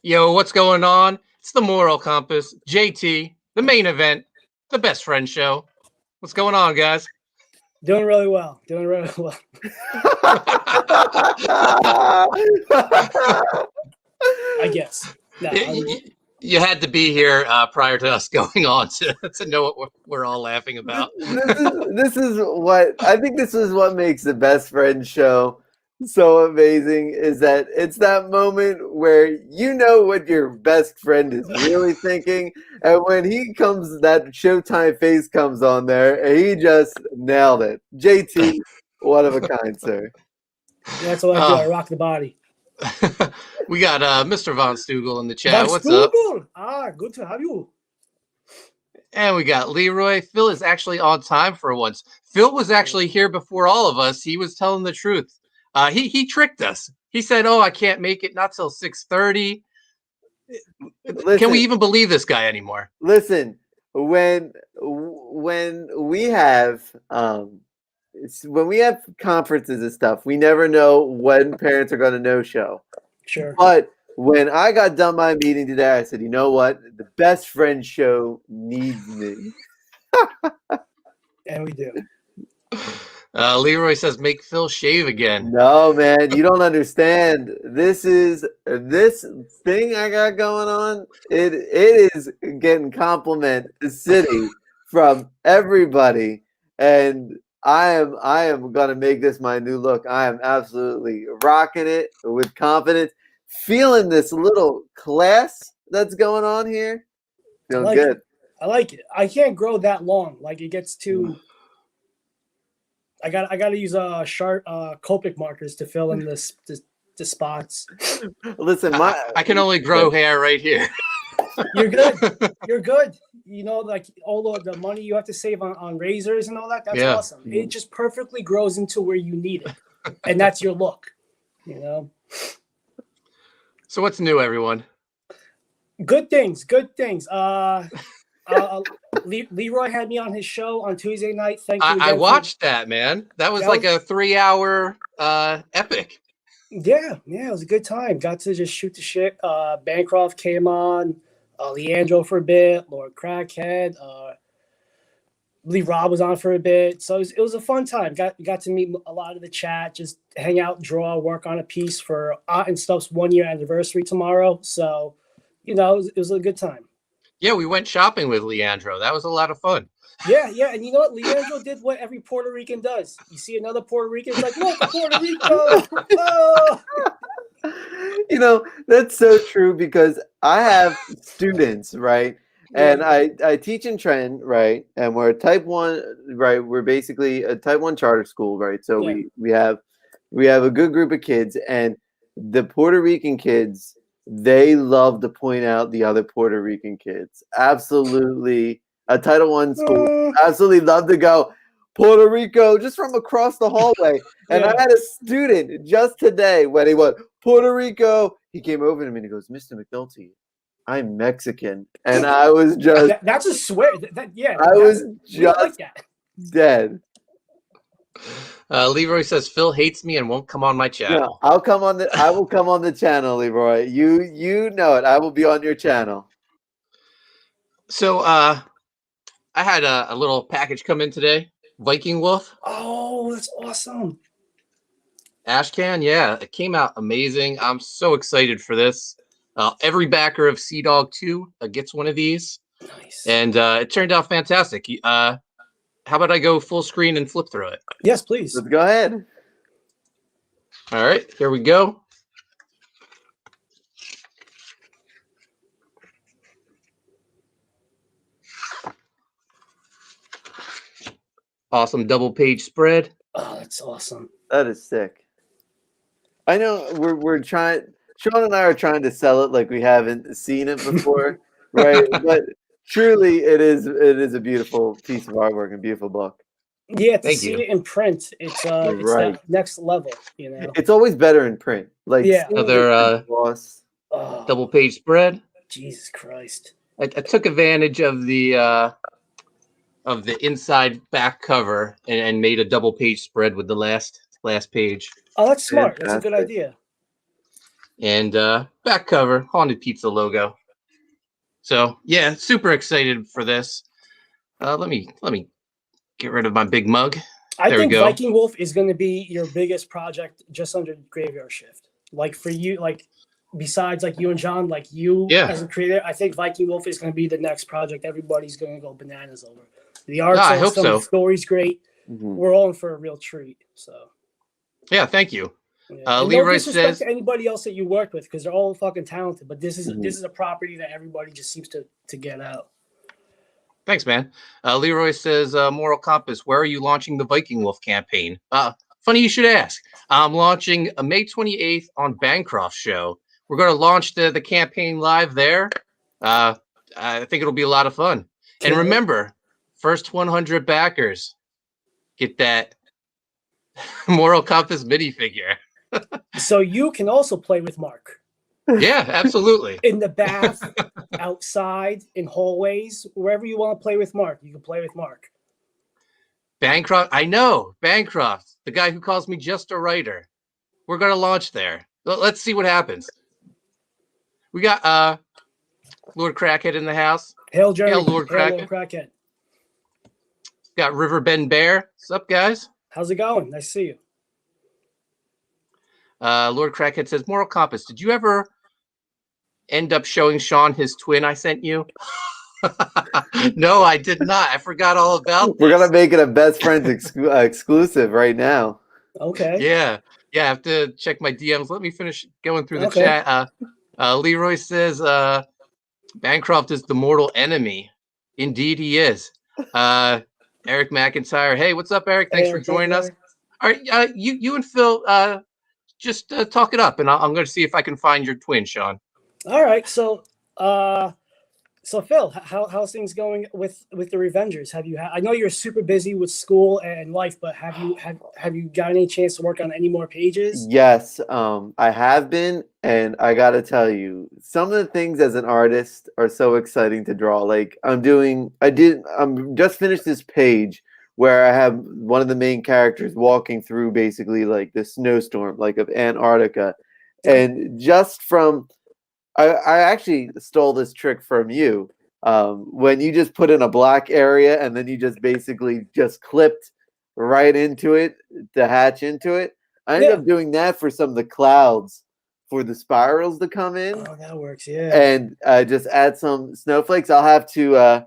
Yo, what's going on? It's the Moral Compass, JT, the main event, the best friend show. What's going on, guys? Doing really well. Doing really well. I guess. No, you had to be here prior to us going on to know what we're all laughing about. This is what I think. This is what makes the best friend show so amazing. Is that it's that moment where you know what your best friend is really thinking, and when he comes, that Showtime face comes on there, and he just nailed it. JT, one of a kind, sir. Yeah, that's what I do. I rock the body. We got Mr. Von Stugel in the chat. What's up? Good to have you. And we got Leroy. Phil is actually on time for once. Phil was actually here before all of us. He was telling the truth. He tricked us. He said, "Oh, I can't make it not till 6:30." Can we even believe this guy anymore? Listen, when we have when we have conferences and stuff, we never know when parents are going to no show. Sure. But when I got done my meeting today, I said, you know what? The best friend show needs me. And we do. Leroy says, make Phil shave again. No, man, you don't understand. This thing I got going on. It is getting compliment the city from everybody, and I am gonna make this my new look. I am absolutely rocking it with confidence, feeling this little class that's going on here. Feeling good. I like it. I can't grow that long. Like it gets too. I got to use sharp Copic markers to fill in the spots. Listen, I can only grow hair right here. You're good. You're good. You know, like all the money you have to save on razors and all that. That's awesome. It just perfectly grows into where you need it, and that's your look. You know. So what's new, everyone? Good things. Good things. Leroy had me on his show on Tuesday night. Thank you. I watched that, man. That was like a 3-hour epic. Yeah, it was a good time. Got to just shoot the shit. Bancroft came on, Leandro for a bit, Lord Crackhead, Lee Rob was on for a bit. So it was a fun time. Got to meet a lot of the chat, just hang out, draw, work on a piece for and Stuff's 1-year anniversary tomorrow. So, you know, it was a good time. Yeah, we went shopping with Leandro. That was a lot of fun. Yeah. And you know what? Leandro did what every Puerto Rican does. You see another Puerto Rican, it's like, look, Puerto Rico. Oh. You know, that's so true because I have students, right? And I teach in Trenton, right? And we're type 1, right? We're basically a type 1 charter school, right? So we have a good group of kids, and the Puerto Rican kids, they love to point out the other Puerto Rican kids. Absolutely. A Title I school. Absolutely love to go, Puerto Rico, just from across the hallway. And I had a student just today when he went, Puerto Rico. He came over to me and he goes, Mr. McNulty, I'm Mexican. And I was just. That's a swear. I was just like that. Dead. Leroy says Phil hates me and won't come on my channel. No, I will come on the channel, Leroy. You know it. I will be on your channel. So I had a little package come in today. Viking Wolf. Oh, that's awesome. Ashcan, yeah, it came out amazing. I'm so excited for this. Every backer of Sea Dog 2 gets one of these. Nice. And it turned out fantastic. How about I go full screen and flip through it? Yes, please. Let's go ahead. All right, here we go. Awesome double page spread. Oh, that's awesome. That is sick. I know we're trying. Sean and I are trying to sell it like we haven't seen it before, right? But truly, it is a beautiful piece of artwork and beautiful book. Yeah, to see it in print, it's that next level. You know, it's always better in print. Like another double page spread. Jesus Christ! I took advantage of the inside back cover and made a double page spread with the last page. Oh, that's smart. That's a good idea. and back cover, Haunted Pizza logo. So yeah, super excited for this. Let me get rid of my big mug. I There we think go. Viking Wolf is going to be your biggest project just under Graveyard Shift. Like for you, like besides like you and John, like you Yeah. as a creator, I think Viking Wolf is going to be the next project everybody's going to go bananas over. The art's I hope awesome, so. the story's great. Mhm. We're all in for a real treat. So Yeah, thank you. yeah. And Leroy no disrespect says, to anybody else that you worked with because they're all fucking talented. But this is Mhm. this is a property that everybody just seems to get out. thanks, man. Leroy says, Moral Compass, where are you launching the Viking Wolf campaign? Funny you should ask. I'm launching May 28th on Bancroft Show. We're going to launch the campaign live there. I think it'll be a lot of fun. And remember, first 100 backers get that Moral Compass minifigure. So you can also play with Mark. Yeah, absolutely. In the bath, outside, in hallways, wherever you want to play with Mark, you can play with Mark. Bancroft, I know, Bancroft, the guy who calls me just a writer. We're going to launch there. Let's see what happens. We got Lord Crackhead in the house. Hail, Jerry. Hail, Lord Hail, Crackhead. Lord Crackhead. Got Riverbend Bear. What's up, guys? How's it going? Nice to see you. Lord Crackhead says, Moral Compass, did you ever end up showing Sean his twin I sent you? No, I did not. I forgot all about We're this. gonna make it a best friends exclusive right now. Okay. Yeah, I have to check my DMs. Let me finish going through the Okay. chat. Leroy says, Bancroft is the mortal enemy. Indeed, he is. Eric McIntyre. Hey, what's up, Eric? Thanks for joining us. All right, you and Phil, just talk it up, and I'm going to see if I can find your twin, Sean. All right. So Phil, how's things going with the Revengers? Have you? I know you're super busy with school and life, but have you got any chance to work on any more pages? Yes, I have been, and I gotta tell you, some of the things as an artist are so exciting to draw. Like I'm just finished this page where I have one of the main characters walking through basically like the snowstorm, like of Antarctica, and just from I actually stole this trick from you. When you just put in a black area and then you just basically just clipped right into it to hatch into it. I ended up doing that for some of the clouds for the spirals to come in. Oh, that works, yeah. And just add some snowflakes. I'll have to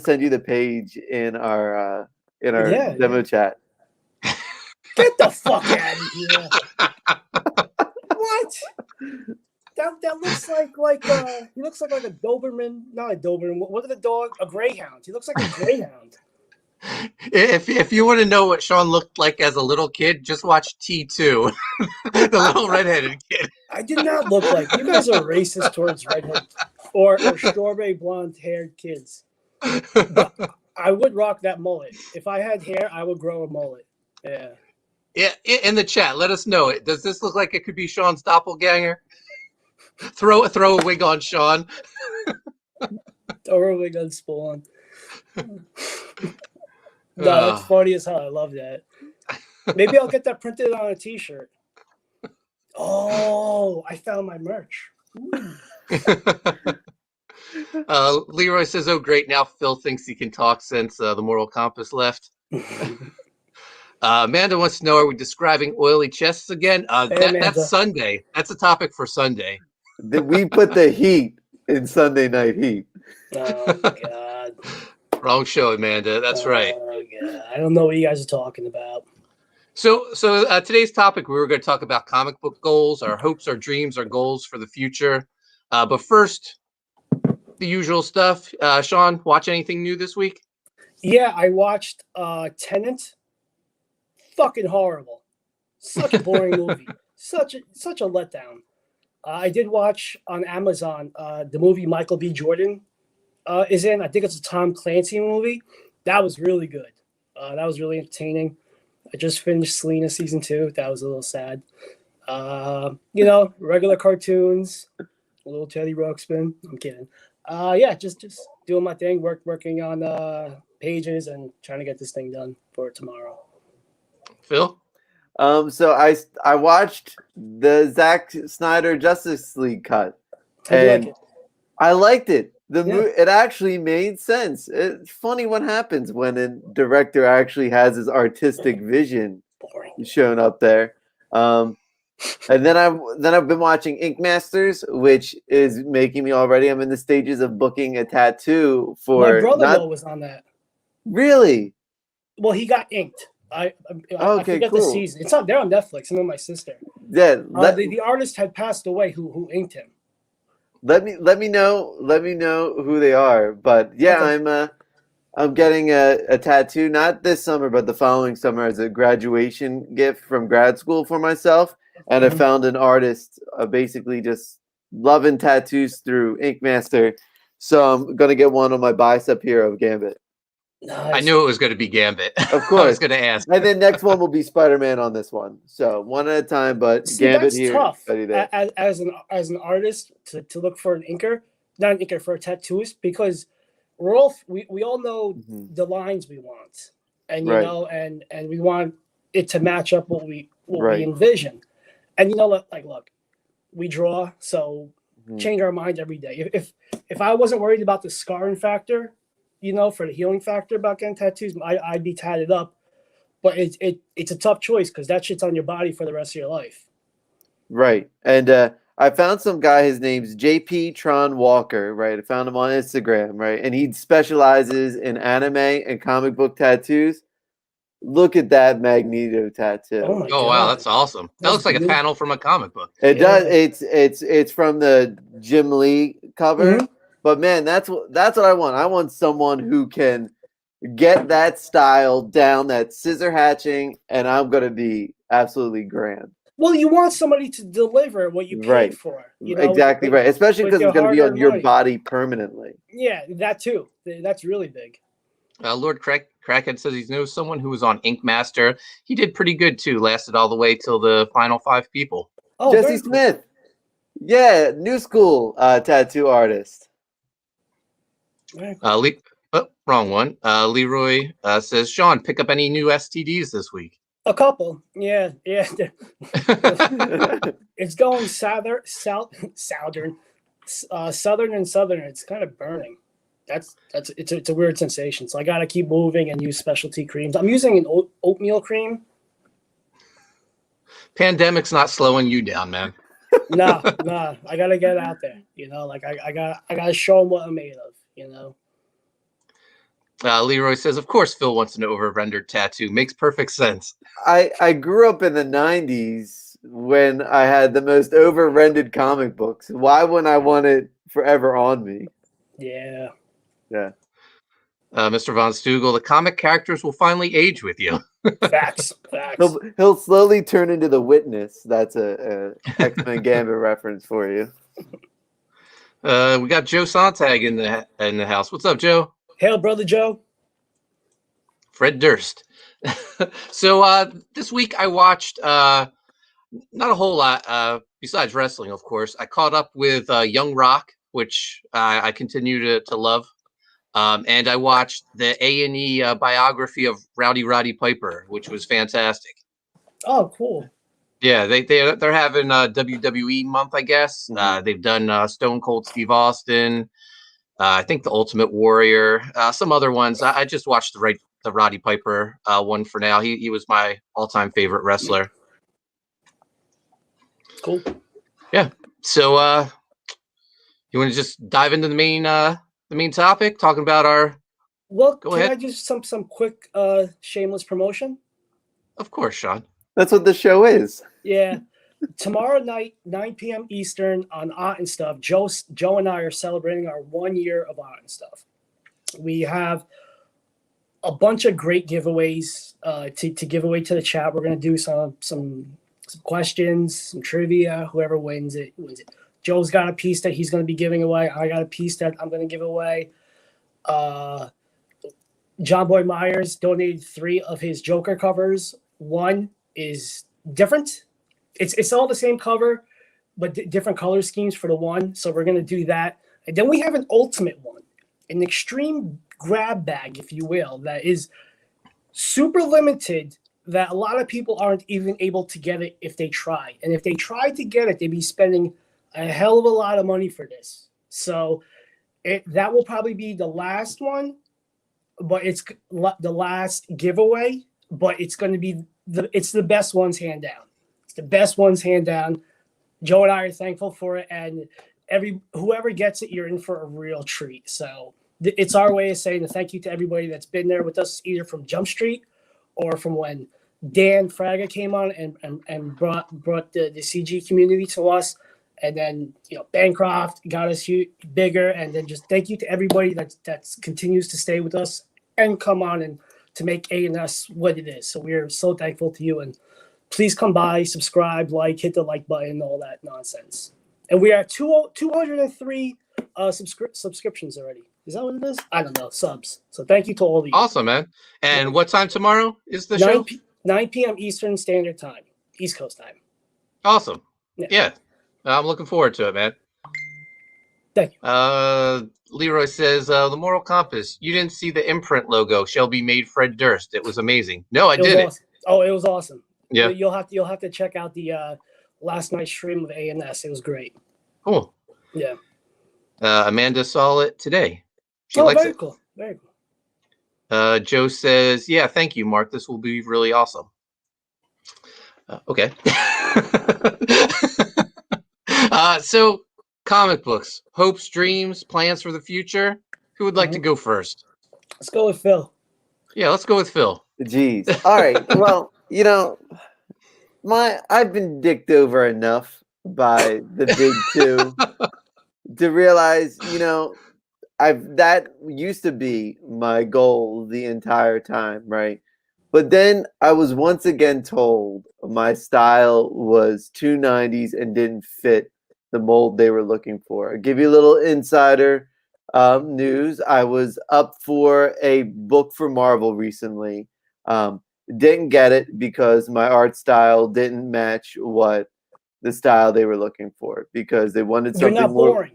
send you the page in our demo chat. Get the fuck out of here! What? That looks like he looks like a Doberman, not a Doberman. What are the dog? A Greyhound. He looks like a Greyhound. If you want to know what Sean looked like as a little kid, just watch T2, the little redheaded kid. I did not look like you guys are racist towards redhead or strawberry blonde haired kids. But I would rock that mullet. If I had hair, I would grow a mullet. Yeah. Yeah. In the chat, let us know. Does this look like it could be Sean's doppelganger? Throw a wig on Sean. Throw a wig on Spawn. No, that's funny as hell. I love that. Maybe I'll get that printed on a T-shirt. Oh, I found my merch. Leroy says, "Oh, great! Now Phil thinks he can talk since the moral compass left." Amanda wants to know: are we describing oily chests again? That's Sunday. That's a topic for Sunday. We put the heat in Sunday Night Heat. Oh God. Wrong show, Amanda. That's right. Oh God. I don't know what you guys are talking about. So today's topic, we were going to talk about comic book goals, our hopes, our dreams, our goals for the future. But first, the usual stuff. Sean, watch anything new this week? Yeah, I watched Tenet. Fucking horrible. Such a boring movie. Such a letdown. I did watch on Amazon the movie Michael B. Jordan is in. I think it's a Tom Clancy movie. That was really good. That was really entertaining. I just finished Selena season 2. That was a little sad. Regular cartoons. A little Teddy Ruxpin. I'm kidding. Just doing my thing. Working on pages and trying to get this thing done for tomorrow. Phil? So I watched the Zack Snyder Justice League cut, How'd you like and it? I liked it. Yeah. It actually made sense. It's funny what happens when a director actually has his artistic vision Boring. shown up there. And then I've been watching Ink Masters, which is making me already. I'm in the stages of booking a tattoo My for brother-in-law not was on that. really. Well, he got inked. I Okay, forget the cool. season. It's not there on Netflix. Him and my sister. Yeah, The artist had passed away who inked him. let me know who they are. But yeah, Okay. I'm getting a tattoo not this summer, but the following summer as a graduation gift from grad school for myself. And I Mhm. found an artist basically just loving tattoos through Ink Master. So I'm gonna get one on my bicep here of Gambit. I Nice. knew it was going to be Gambit. Of I course. was going to ask. And then next one will be Spider-Man on this one. So one at a time, but See, Gambit that's here, tough Betty there. as an artist to look for an inker, not an inker, for a tattooist, because we all know Mhm. the lines we want, and Right. and we want it to match up what we Right. envision, and look, we draw, so Mhm. change our minds every day. If I wasn't worried about the scarring factor, for the healing factor about getting tattoos, I'd be tatted up. But it's a tough choice because that shit's on your body for the rest of your life. Right. And I found some guy, his name's JP Tron Walker, right? I found him on Instagram, right? And he specializes in anime and comic book tattoos. Look at that Magneto Oh tattoo. my Oh wow, god, that's awesome. That that's looks like a beautiful. panel from a comic book. It does. Yeah. It's from the Jim Lee cover. Mhm. But man, that's what I want. I want someone who can get that style down, that scissor hatching, and I'm gonna be absolutely grand. Well, you want somebody to deliver what you paid Right. for, Exactly right. Especially with because your it's gonna be on hard-earned your money. body permanently. Yeah, that too. That's really big. Lord Crackhead says he knows someone who was on Ink Master. He did pretty good too. Lasted all the way till the final 5 people. Oh, Jesse very cool. Smith. Yeah, new school tattoo artist. Very cool. Wrong one. Leroy says, Sean, pick up any new STDs this week. A couple. Yeah. It's going southern, and southern. It's kind of burning. It's a weird sensation. So I got to keep moving and use specialty creams. I'm using an oatmeal cream. Pandemic's not slowing you down, man. Nah. I got to get out there. I got to show them what I'm made of. Leroy says, of course, Phil wants an over-rendered tattoo. Makes perfect sense. I grew up in the 90s when I had the most over-rendered comic books. Why wouldn't I want it forever on me? Yeah. Yeah. Mr. Von Stugel, the comic characters will finally age with you. Facts. He'll slowly turn into the Witness. That's a X-Men Gambit reference for you. We got Joe Sontag in the house. What's up, Joe? Hail, brother Joe. Fred Durst. So this week I watched not a whole lot besides wrestling, of course. I caught up with Young Rock, which I continue to love. And I watched the A&E biography of Rowdy Piper, which was fantastic. Oh, cool. Yeah, they're having WWE month, I guess. Mhm. They've done Stone Cold Steve Austin. I think the Ultimate Warrior, some other ones. I just watched the Roddy Piper one for now. He was my all-time favorite wrestler. Cool. Yeah. So you want to just dive into the main topic, talking about our? Well, Go can ahead. I just some quick shameless promotion? Of course, Sean. That's what the show is. Yeah. Tomorrow night, 9 p.m. Eastern on Art and Stuff. Joe and I are celebrating our 1 year of Art and Stuff. We have a bunch of great giveaways to give away to the chat. We're going to do some questions, some trivia. Whoever wins it, wins it. Joe's got a piece that he's going to be giving away. I got a piece that I'm going to give away. John Boy Myers donated 3 of his Joker covers. One is different. It's all the same cover, but different color schemes for the one. So we're going to do that. And then we have an ultimate one, an extreme grab bag, if you will, that is super limited, that a lot of people aren't even able to get it if they try. And if they tried to get it, they'd be spending a hell of a lot of money for this. So that will probably be the last one, but it's the last giveaway. But it's going to be it's the best ones hand down. It's the best ones hand down. Joe and I are thankful for it, and whoever gets it, you're in for a real treat. So it's our way of saying a thank you to everybody that's been there with us, either from Jump Street or from when Dan Fraga came on and brought the CG community to us. And then, Bancroft got us bigger. And then just thank you to everybody that continues to stay with us and come on and to make A&S what it is. So we're so thankful to you. And please come by, subscribe, hit the like button, all that nonsense. And we are at 203 subscriptions already. Is that what it is? I don't know. Subs. So thank you to all of you. Awesome, man. And what time tomorrow is the show? 9 p.m. Eastern Standard Time. East Coast time. Awesome. Yeah. I'm looking forward to it, man. Thank you. Leroy says, the moral compass. You didn't see the imprint logo. Shelby made Fred Durst. It was amazing. No, I didn't. Awesome. Oh, it was awesome. Yeah. You'll have to check out the last night's stream of A&S. It was great. Cool. Yeah. Amanda saw it today. She likes very it. Cool. Very cool. Joe says, yeah, thank you, Mark. This will be really awesome. Okay. So comic books, hopes, dreams, plans for the future. Who would like to go first? Let's go with Phil. Yeah, let's go with Phil. Jeez. All right. Well, I've been dicked over enough by the big two to realize, that used to be my goal the entire time, right? But then I was once again told my style was too 90s and didn't fit the mold they were looking for. I'll give you a little insider news. I was up for a book for Marvel recently. Didn't get it because my art style didn't match what the style they were looking for, because they wanted something You're not boring.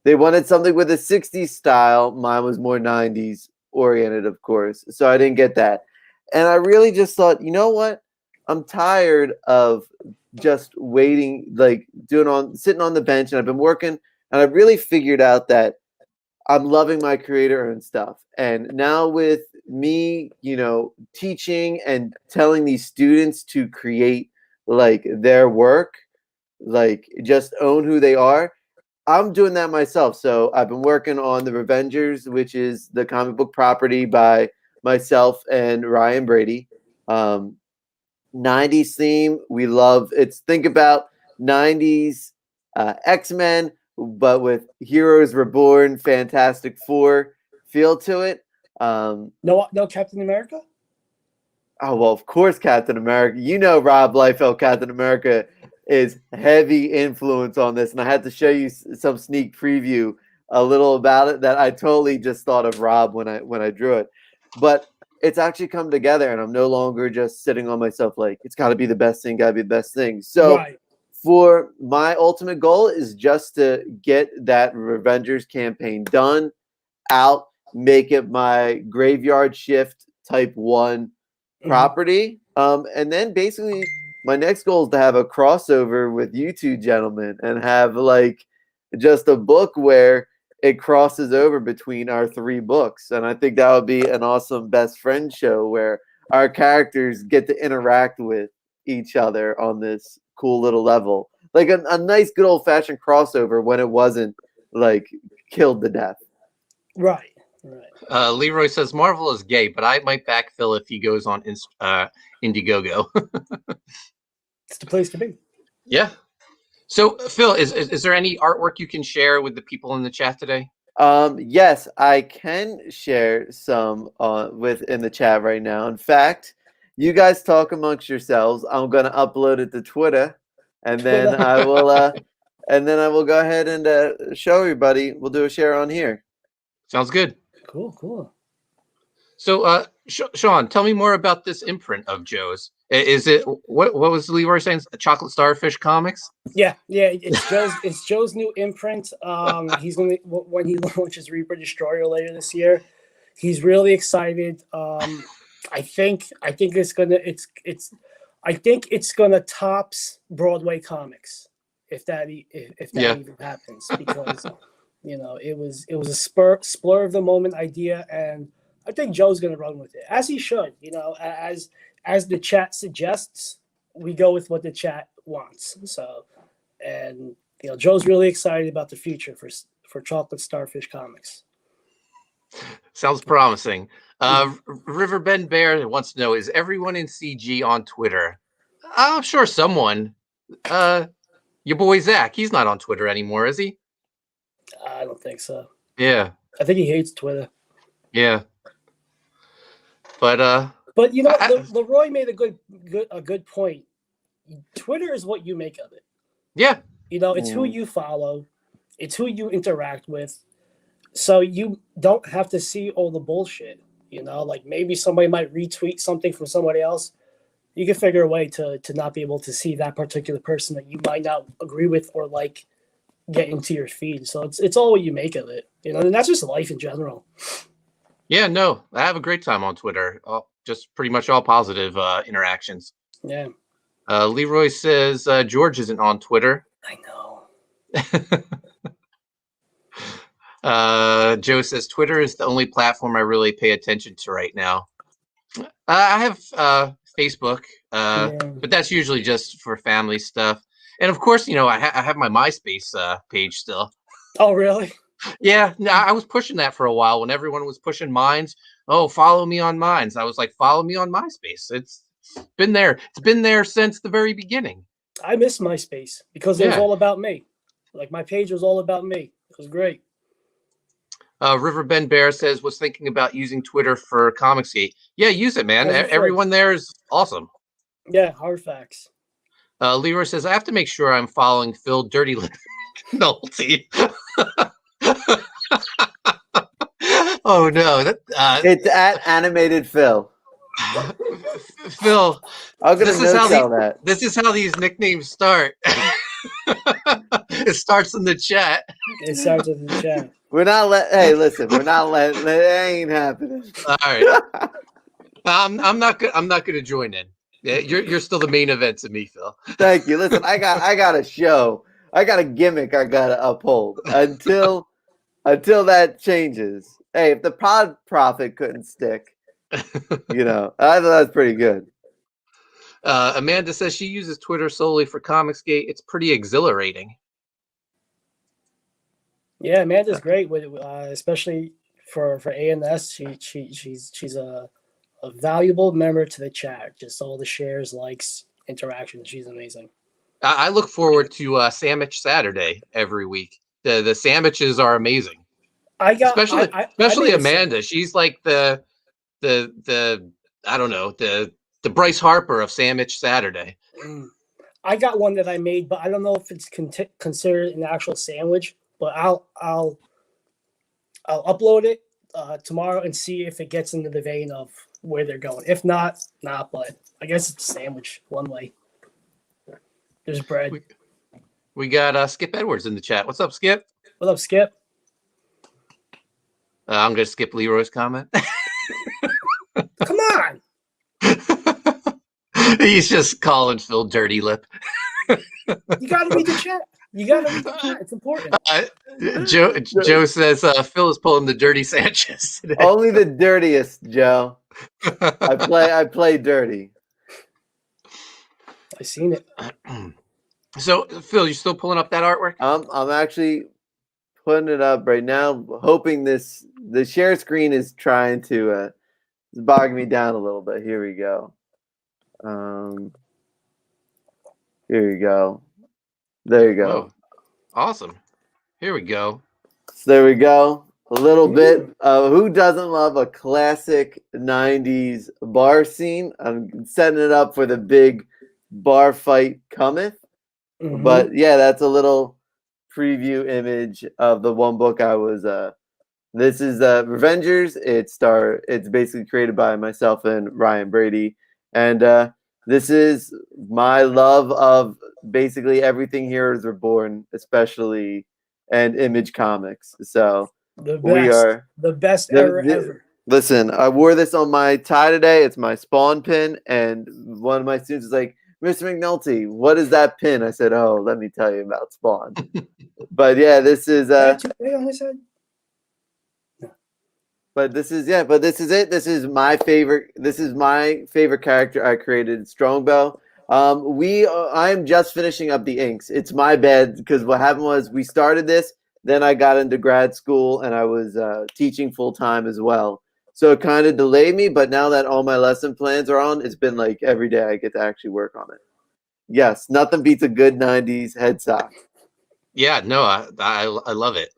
They wanted something with a 60s style. Mine was more 90s oriented, of course. So I didn't get that. And I really just thought, you know what? I'm tired of just waiting, sitting on the bench, and I've been working, and I've really figured out that I'm loving my creator and stuff. And now with me, teaching and telling these students to create their work, just own who they are, I'm doing that myself. So I've been working on The Revengers, which is the comic book property by myself and Ryan Brady. 90s theme, we love. Think about 90s X-Men, but with Heroes Reborn, Fantastic Four feel to it. No Captain America? Oh, well, of course, Captain America. Rob Liefeld, Captain America is heavy influence on this. And I had to show you some sneak preview a little about it that I totally just thought of Rob when I drew it. But it's actually come together, and I'm no longer just sitting on myself it's got to be the best thing, got to be the best thing. So for my ultimate goal is just to get that Revengers campaign done, out, make it my Graveyard Shift Type 1 property. And then basically my next goal is to have a crossover with you two gentlemen and have just a book where it crosses over between our three books. And I think that would be an awesome best friend show where our characters get to interact with each other on this cool little level. A nice good old fashioned crossover when it wasn't killed to death. Right. Leroy says Marvel is gay, but I might back Phil if he goes on Indiegogo. It's the place to be. Yeah. So, Phil, is there any artwork you can share with the people in the chat today? Yes, I can share some in the chat right now. In fact, you guys talk amongst yourselves. I'm going to upload it to Twitter, and then I will go ahead and show everybody. We'll do a share on here. Sounds good. Cool. So, Sean, tell me more about this imprint of Joe's. Is it what was Leroy saying? Chocolate Starfish Comics? Yeah. It's Joe's new imprint. He's gonna when he launches Reaper Destroyer later this year. He's really excited. I think it's gonna tops Broadway comics if that Yeah. even happens, because it was a spur of the moment idea, and I think Joe's gonna run with it, as he should. As the chat suggests, we go with what the chat wants. So, and Joe's really excited about the future for Chocolate Starfish Comics. Sounds promising. Riverbend Bear wants to know, is everyone in CG on Twitter? I'm sure someone. Your boy Zach, he's not on Twitter anymore, is he? I don't think so. Yeah. I think he hates Twitter. Yeah. But Leroy made a good point. Twitter is what you make of it. Yeah. It's who you follow, it's who you interact with. So you don't have to see all the bullshit. Like maybe somebody might retweet something from somebody else. You can figure a way to not be able to see that particular person that you might not agree with or like get into your feed. So it's all what you make of it. And that's just life in general. Yeah, no, I have a great time on Twitter. Just pretty much all positive interactions. Yeah. Leroy says George isn't on Twitter. I know. Joe says Twitter is the only platform I really pay attention to right now. I have Facebook, but that's usually just for family stuff. And of course, I have my MySpace page still. Oh, really? Yeah, I was pushing that for a while when everyone was pushing Minds. Oh, follow me on Minds. I was like, follow me on MySpace. It's been there. It's been there since the very beginning. I miss MySpace because it was all about me. Like my page was all about me. It was great. Riverbend Bear says, was thinking about using Twitter for Comicsgate. Yeah, use it, man. Everyone there is awesome. Yeah, hard facts. Leroy says, I have to make sure I'm following Phil Dirty Lip McNulty. Oh, no. It's at Animated Phil. Phil, this is how these nicknames start. It starts in the chat. It starts in the chat. We're not hey, listen, we're not letting it ain't happening. All right. I'm not gonna join in. Yeah, you're still the main event to me, Phil. Thank you. Listen, I got a show. I got a gimmick I gotta uphold until that changes. Hey, if the pod profit couldn't stick, I thought that was pretty good. Amanda says she uses Twitter solely for Comicsgate. It's pretty exhilarating. Yeah, Amanda's great with it, especially for ANS. She's a valuable member to the chat. Just all the shares, likes, interactions. She's amazing. I look forward to Sandwich Saturday every week. The sandwiches are amazing. Especially Amanda. She's like the I don't know, the Bryce Harper of Sandwich Saturday. I got one that I made, but I don't know if it's considered an actual sandwich. But I'll upload it tomorrow and see if it gets into the vein of where they're going. If not, but I guess it's a sandwich one way. There's bread. We got Skip Edwards in the chat. What's up, Skip? What up, Skip? I'm going to skip Leroy's comment. Come on. He's just calling Phil Dirty Lip. You got to read the chat. It's important. Joe says Phil is pulling the dirty Sanchez today. Only the dirtiest, Joe. I play dirty. I seen it. So, Phil, you still pulling up that artwork? I'm actually putting it up right now, hoping the share screen is trying to bog me down a little bit. Here we go. Here you go. There you go. Whoa. Awesome. Here we go. So there we go. A little bit of who doesn't love a classic 90s bar scene. I'm setting it up for the big bar fight cometh. Mm-hmm. But yeah, that's a little preview image of the one book I was this is Revengers. It's basically created by myself and Ryan Brady. And this is my love of basically everything Heroes Reborn, especially and Image Comics. So the best era ever. Listen, I wore this on my tie today. It's my Spawn pin, and one of my students is like, "Mr. McNulty, what is that pin?" I said, "Oh, let me tell you about Spawn." But yeah, this is On his head? but this is it. This is my favorite. This is my favorite character I created, Strongbow. I am just finishing up the inks. It's my bad because what happened was we started this, then I got into grad school and I was teaching full time as well. So it kind of delayed me, but now that all my lesson plans are on, it's been like every day I get to actually work on it. Yes, nothing beats a good '90s head sock. Yeah, no, I love it.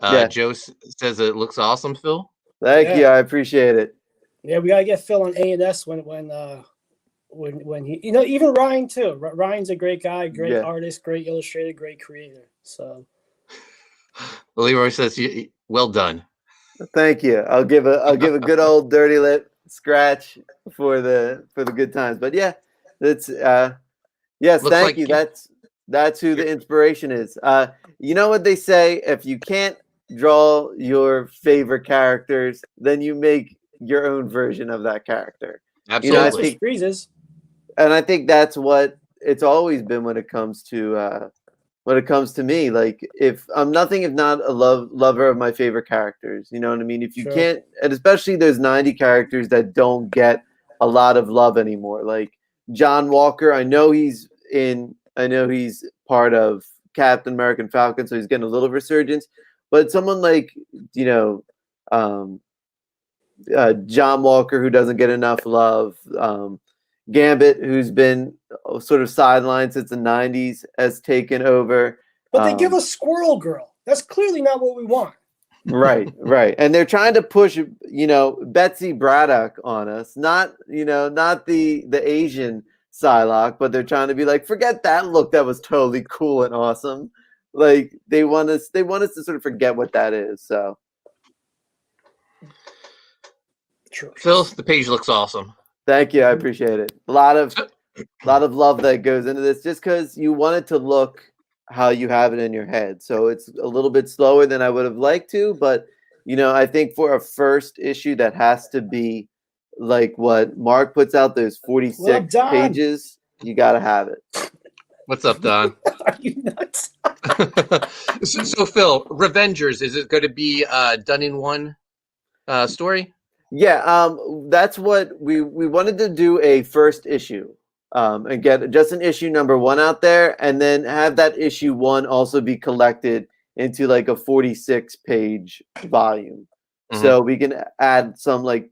Yeah. Joe says it looks awesome, Phil. Thank you. I appreciate it. Yeah, we gotta get Phil on A&S when he, even Ryan too. Ryan's a great guy, great artist, great illustrator, great creator. So Leroy says, "Well done." Thank you. I'll give a good old dirty lip scratch for the good times. But yeah, that's yes, Looks thank like you. That's who the inspiration is. You know what they say, if you can't draw your favorite characters, then you make your own version of that character. Absolutely. And I think that's what it's always been when it comes to me. Like, if I'm nothing if not a lover of my favorite characters, you know what I mean? If you can't, and especially those 90 characters that don't get a lot of love anymore, like John Walker. I know he's part of Captain American Falcon, so he's getting a little resurgence. But someone like John Walker, who doesn't get enough love, Gambit, who's been sort of sidelined since the '90s, has taken over. But they give us Squirrel Girl. That's clearly not what we want. Right. And they're trying to push, Betsy Braddock on us. Not the Asian Psylocke, but they're trying to be like, forget that look. That was totally cool and awesome. Like, they want us to sort of forget what that is. So, Phil, the page looks awesome. Thank you. I appreciate it. A lot of love that goes into this, just because you want it to look how you have it in your head. So it's a little bit slower than I would have liked to, but I think for a first issue that has to be like what Mark puts out, those 46 pages, you got to have it. What's up, Don? Are you nuts? So Phil, Revengers, is it going to be done in one story? Yeah, that's what we wanted to do, a first issue, and get just an issue number 1 out there, and then have that issue 1 also be collected into like a 46-page volume. Mm-hmm. So we can add some like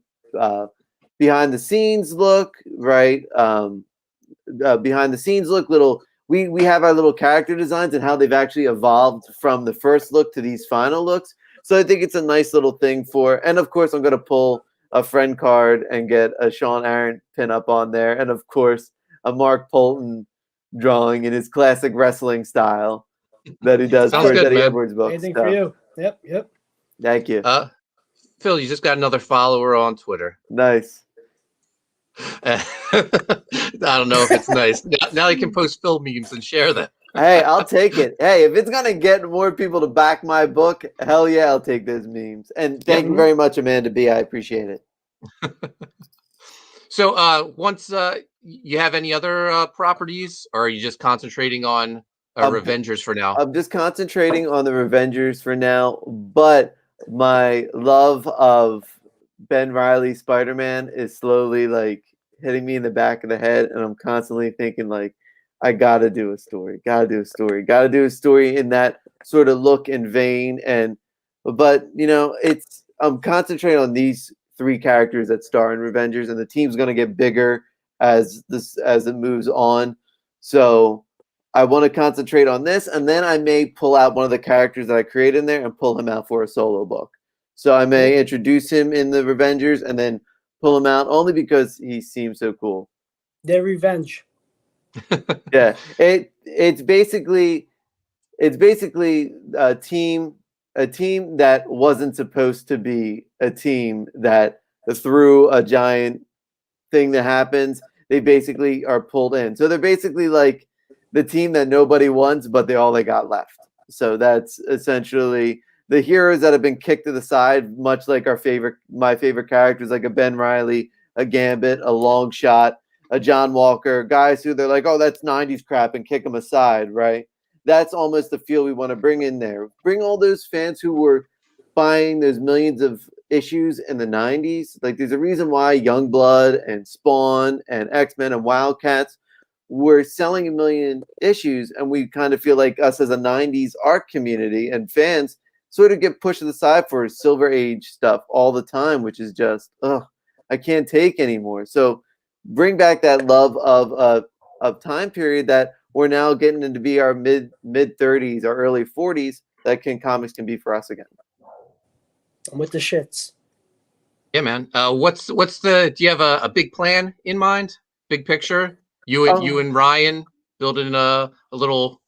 behind the scenes look, right? Behind the scenes look, little. We have our little character designs and how they've actually evolved from the first look to these final looks. So I think it's a nice little thing and of course I'm going to pull a friend card and get a Sean Ahrendt pin up on there, and of course a Mark Poulton drawing in his classic wrestling style that he does for his Eddie Edwards books. Anything for you? Yep. Thank you. Phil, you just got another follower on Twitter. Nice. I don't know if it's nice. Now you can post Phil memes and share them. Hey, I'll take it. Hey, if it's going to get more people to back my book, hell yeah, I'll take those memes. And thank you very much, Amanda B. I appreciate it. So once you have any other properties, or are you just concentrating on Revengers for now? I'm just concentrating on the Revengers for now, but my love of Ben Reilly Spider-Man is slowly like hitting me in the back of the head, and I'm constantly thinking like, I gotta do a story in that sort of look and vein. But I'm concentrating on these 3 characters that star in Revengers, and the team's gonna get bigger as it moves on. So I want to concentrate on this, and then I may pull out one of the characters that I create in there and pull him out for a solo book. So I may introduce him in the Revengers and then pull him out only because he seems so cool. Their revenge. Yeah, it's basically a team that wasn't supposed to be a team, that through a giant thing that happens, they basically are pulled in. So they're basically like the team that nobody wants, but they got left. So that's essentially the heroes that have been kicked to the side, much like my favorite characters, like a Ben Riley, a Gambit, a Long Shot, a John Walker, guys who they're like, oh, that's 90s crap, and kick them aside, right? That's almost the feel we want to bring in there. Bring all those fans who were buying those millions of issues in the 90s. Like, there's a reason why Youngblood and Spawn and X-Men and Wildcats were selling 1 million issues, and we kind of feel like us as a 90s art community and fans sort of get pushed to the side for Silver Age stuff all the time, which is just, I can't take anymore. So bring back that love of time period that we're now getting into be our mid 30s or early 40s that comics can be for us again. I'm with the shits. Yeah, man. What's the? Do you have a big plan in mind? Big picture? You and Ryan building a little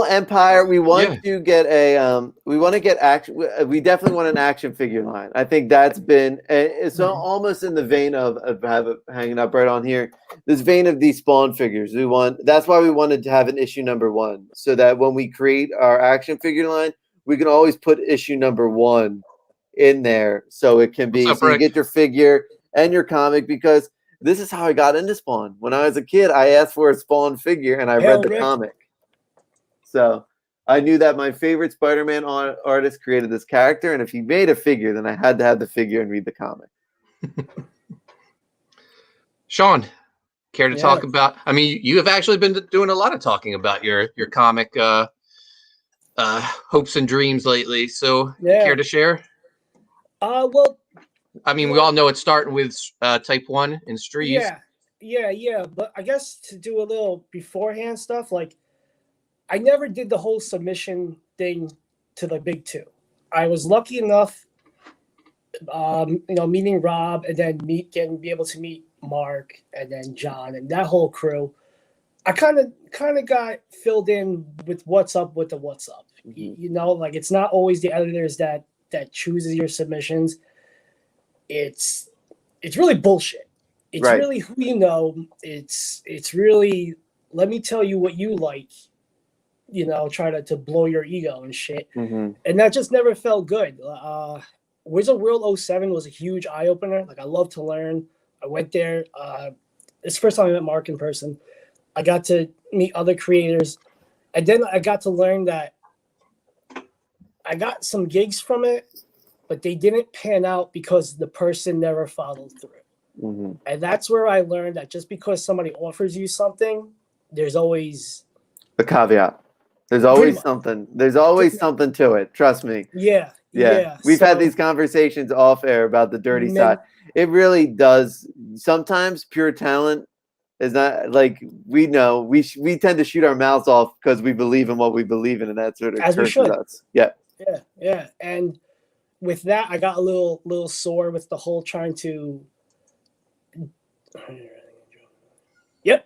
empire. We want to get action. We definitely want an action figure line. I think that's been it's almost in the vein of have it hanging up right on here. This vein of these Spawn figures. That's why we wanted to have an issue number 1, so that when we create our action figure line, we can always put issue number 1 in there, so it can be so you get your figure and your comic. Because this is how I got into Spawn. When I was a kid, I asked for a Spawn figure and I read the comic. So I knew that my favorite Spider-Man artist created this character, and if he made a figure, then I had to have the figure and read the comic. Sean, care to talk about? I mean, you have actually been doing a lot of talking about your comic hopes and dreams lately. So, care to share? Well, I mean, we all know it's starting with Type 1 and Streets. Yeah. But I guess to do a little beforehand stuff, like, I never did the whole submission thing to the big 2. I was lucky enough, meeting Rob, and then be able to meet Mark, and then John, and that whole crew. I kind of got filled in with what's up with the what's up. Mm-hmm. Like, it's not always the editors that chooses your submissions. It's really bullshit. It's really who you know. It's really, let me tell you what you like. Try to blow your ego and shit. Mm-hmm. And that just never felt good. Wizard World 07 was a huge eye-opener. Like, I love to learn. I went there. It's the first time I met Mark in person. I got to meet other creators. And then I got to learn that I got some gigs from it, but they didn't pan out because the person never followed through. Mm-hmm. And that's where I learned that just because somebody offers you something, there's always a caveat. There's always something. There's always something to it. Trust me. Yeah. We've had these conversations off air about the dirty side. It really does. Sometimes pure talent is not, like, we know we tend to shoot our mouths off because we believe in what we believe in, and that sort of curses us. Yeah. And with that, I got a little sore with the whole trying to. Yep.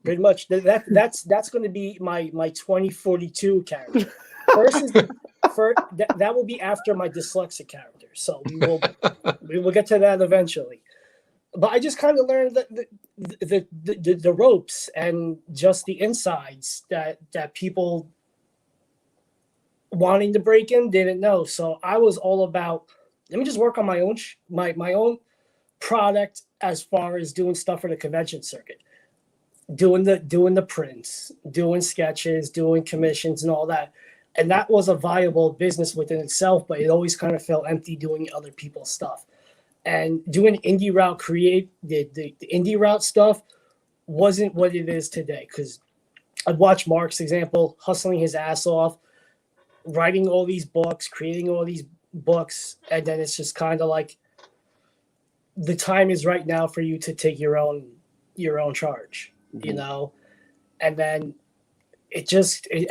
Pretty much. That's going to be my 2042 character. That will be after my dyslexic character. So we will get to that eventually. But I just kind of learned the ropes and just the insides that people wanting to break in didn't know. So I was all about, let me just work on my own my own product as far as doing stuff for the convention circuit, doing the prints, doing sketches, doing commissions and all that. And that was a viable business within itself, but it always kind of felt empty doing other people's stuff. And doing indie route the indie route stuff wasn't what it is today. Because I'd watch Mark's example, hustling his ass off, writing all these books, creating all these books, and then it's just kind of like, the time is right now for you to take your own charge, mm-hmm. And then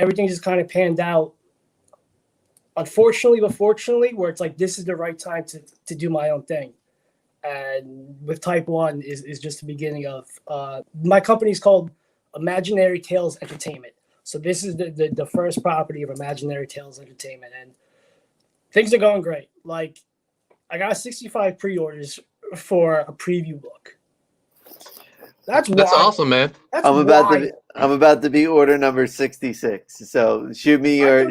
everything just kind of panned out. Unfortunately, but fortunately, where it's like, this is the right time to do my own thing. And with Type 1 is just the beginning of my company's called Imaginary Tales Entertainment. So this is the first property of Imaginary Tales Entertainment, and things are going great. Like, I got 65 pre-orders for a preview book. That's awesome, man. I'm I'm about to be order number 66. So shoot me your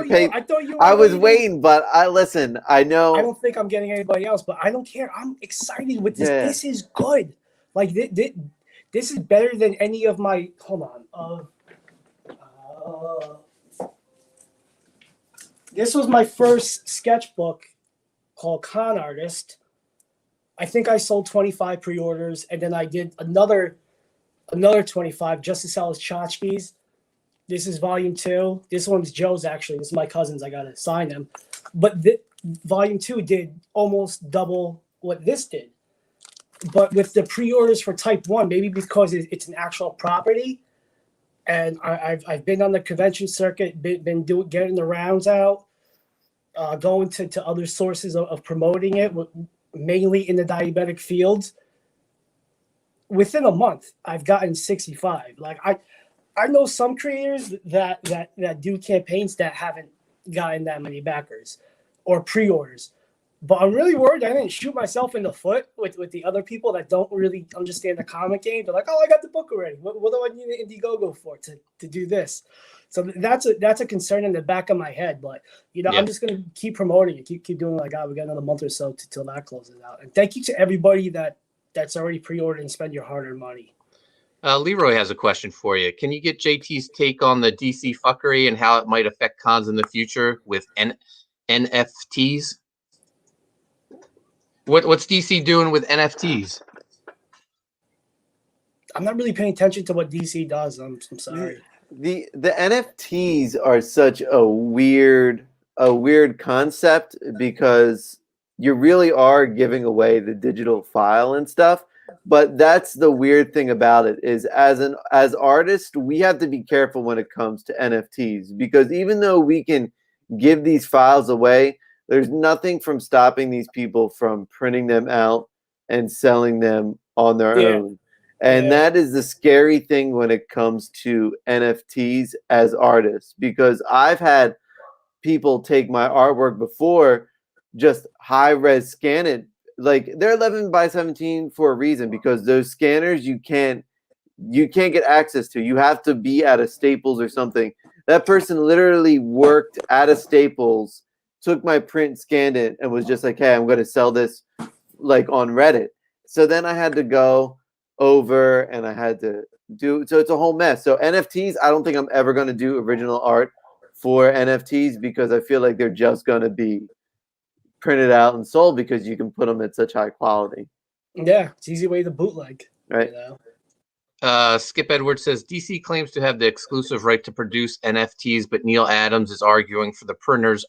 pay. I thought you were I was waiting. waiting, but I listen. I know. I don't think I'm getting anybody else, but I don't care. I'm excited with this. Yeah. This is good. Like this is better than any of my. Hold on. This was my first sketchbook called Con Artist. I think I sold 25 pre-orders, and then I did another 25 just to sell as tchotchkes. This is volume 2. This one's Joe's, actually. This is my cousin's. I got to sign them. But volume 2 did almost double what this did. But with the pre-orders for type 1, maybe because it's an actual property, and I've been on the convention circuit, been getting the rounds out, going to other sources of promoting it, mainly in the diabetic fields. Within a month, I've gotten 65. Like I know some creators that do campaigns that haven't gotten that many backers or pre-orders. But I'm really worried I didn't shoot myself in the foot with the other people that don't really understand the comic game. They're like, oh, I got the book already. What do I need an Indiegogo for to do this? So that's a concern in the back of my head. But, I'm just going to keep promoting it, keep doing it. Like, we got another month or so till that closes out. And thank you to everybody that's already pre-ordered and spend your hard-earned money. Leroy has a question for you. Can you get JT's take on the DC fuckery and how it might affect cons in the future with NFTs? What's DC doing with NFTs? I'm not really paying attention to what DC does. I'm sorry. The NFTs are such a weird concept because you really are giving away the digital file and stuff. But that's the weird thing about it is as artists, we have to be careful when it comes to NFTs because even though we can give these files away, there's nothing from stopping these people from printing them out and selling them on their own. And that is the scary thing when it comes to NFTs as artists, because I've had people take my artwork before, just high-res scan it. Like they're 11 by 17 for a reason, because those scanners you can't get access to. You have to be at a Staples or something. That person literally worked at a Staples, took my print, scanned it, and was just like, hey, I'm going to sell this like on Reddit. So then I had to go over and I had to do, so it's a whole mess. So NFTs, I don't think I'm ever going to do original art for NFTs because I feel like they're just going to be printed out and sold because you can put them at such high quality. Yeah, it's an easy way to bootleg. Right. Skip Edwards says DC claims to have the exclusive right to produce NFTs, but Neil Adams is arguing for the printer's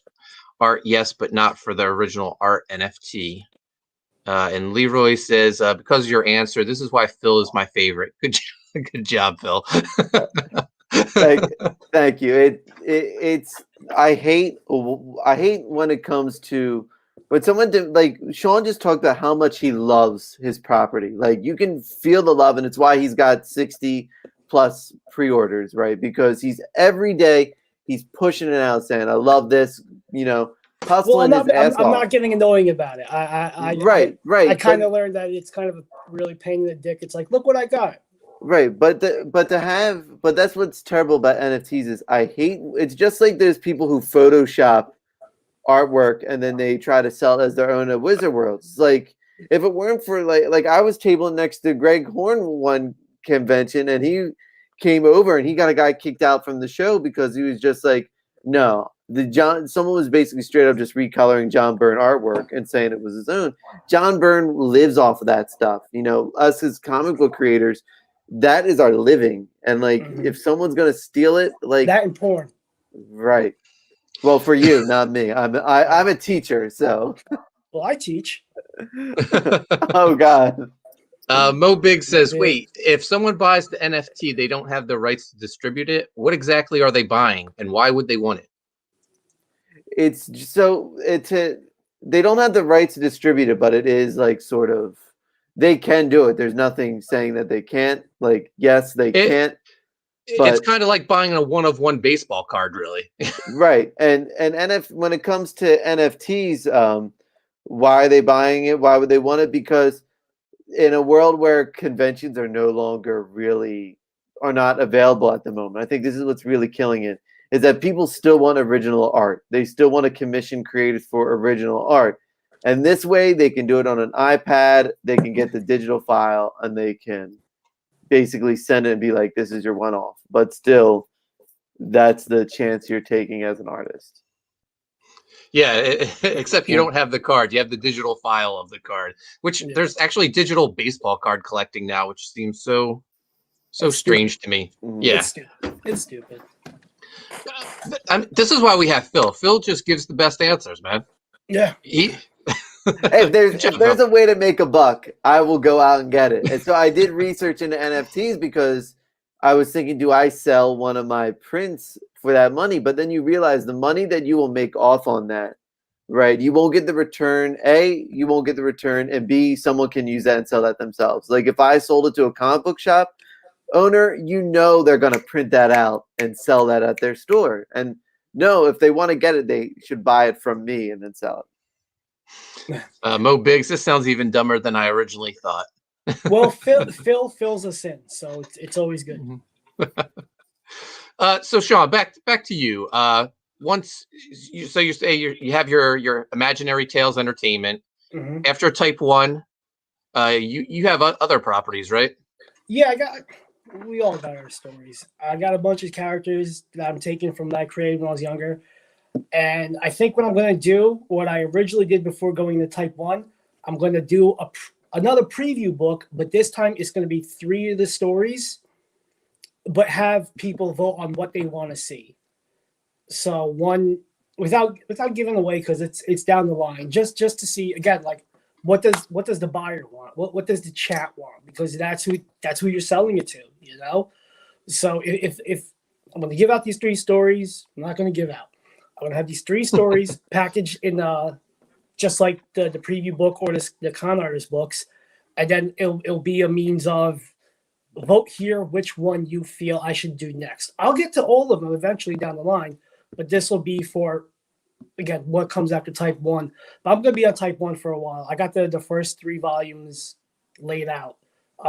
art, yes, but not for the original art NFT. And Leroy says, because of your answer, this is why Phil is my favorite. Good job, Phil. Thank you. It's I hate when it comes to when someone like Sean just talked about how much he loves his property. Like you can feel the love, and it's why he's got 60 plus pre-orders, right? Because he's every day he's pushing it out, saying, "I love this," hustling his ass off. I'm not getting annoying about it. Right. I kind of learned that it's kind of a really pain in the dick. It's like, look what I got. Right, but that's what's terrible about NFTs is it's just like there's people who Photoshop artwork and then they try to sell it as their own at Wizard World. It's like if it weren't for like I was tabling next to Greg Horn one convention and he came over and he got a guy kicked out from the show because he was just like, no, someone was basically straight up just recoloring John Byrne artwork and saying it was his own. John Byrne lives off of that stuff. Us as comic book creators, that is our living. And like if someone's gonna steal it, like that and porn. Right. Well, for you, not me. I'm a teacher, so. Well, I teach. Oh God. Mo Big says, wait, if someone buys the NFT, they don't have the rights to distribute it. What exactly are they buying, and why would they want it? They don't have the rights to distribute it, but it is like sort of they can do it. There's nothing saying that they can't. Like, yes, they can't. But, it's kind of like buying a one-of-one baseball card, really. Right. And when it comes to NFTs, why are they buying it? Why would they want it? Because in a world where conventions are no longer really are not available at the moment. I think this is what's really killing it, is that people still want original art. They still want to commission creators for original art. And this way they can do it on an iPad, they can get the digital file, and they can basically send it and be like, this is your one-off. But still, that's the chance you're taking as an artist. Yeah, except you don't have the card. You have the digital file of the card, which there's actually digital baseball card collecting now, which seems so strange to me. Yeah. It's stupid. This is why we have Phil. Phil just gives the best answers, man. Yeah. Hey, if there's a way to make a buck, I will go out and get it. And so I did research into NFTs because I was thinking, do I sell one of my prints for that money? But then you realize the money that you will make off on that, right? You won't get the return. A, you won't get the return, and B, someone can use that and sell that themselves. Like if I sold it to a comic book shop owner, you know they're going to print that out and sell that at their store. And no, if they want to get it, they should buy it from me and then sell it. Mo Biggs, this sounds even dumber than I originally thought. Well, Phil fills us in, so it's always good. So Sean, back to you. Once you say you have your Imaginary Tales Entertainment. After Type 1, you have other properties, right? Yeah, we all got our stories. I got a bunch of characters that I'm taking from that created when I was younger. And I think what I'm going to do, what I originally did before going to Type 1, I'm going to do another preview book, but this time it's going to be 3 of the stories, but have people vote on what they want to see. So one, without giving away, because it's down the line, just to see, again, like, what does the buyer want? What does the chat want? Because that's who you're selling it to, you know? So if I'm going to give out these 3 stories, I'm not going to give out. I'm going to have these 3 stories packaged in just like the preview book or the con artist books, and then it'll be a means of vote here which one you feel I should do next. I'll get to all of them eventually down the line, but this will be for, again, what comes after Type 1. But I'm going to be on Type 1 for a while. I got the first 3 volumes laid out.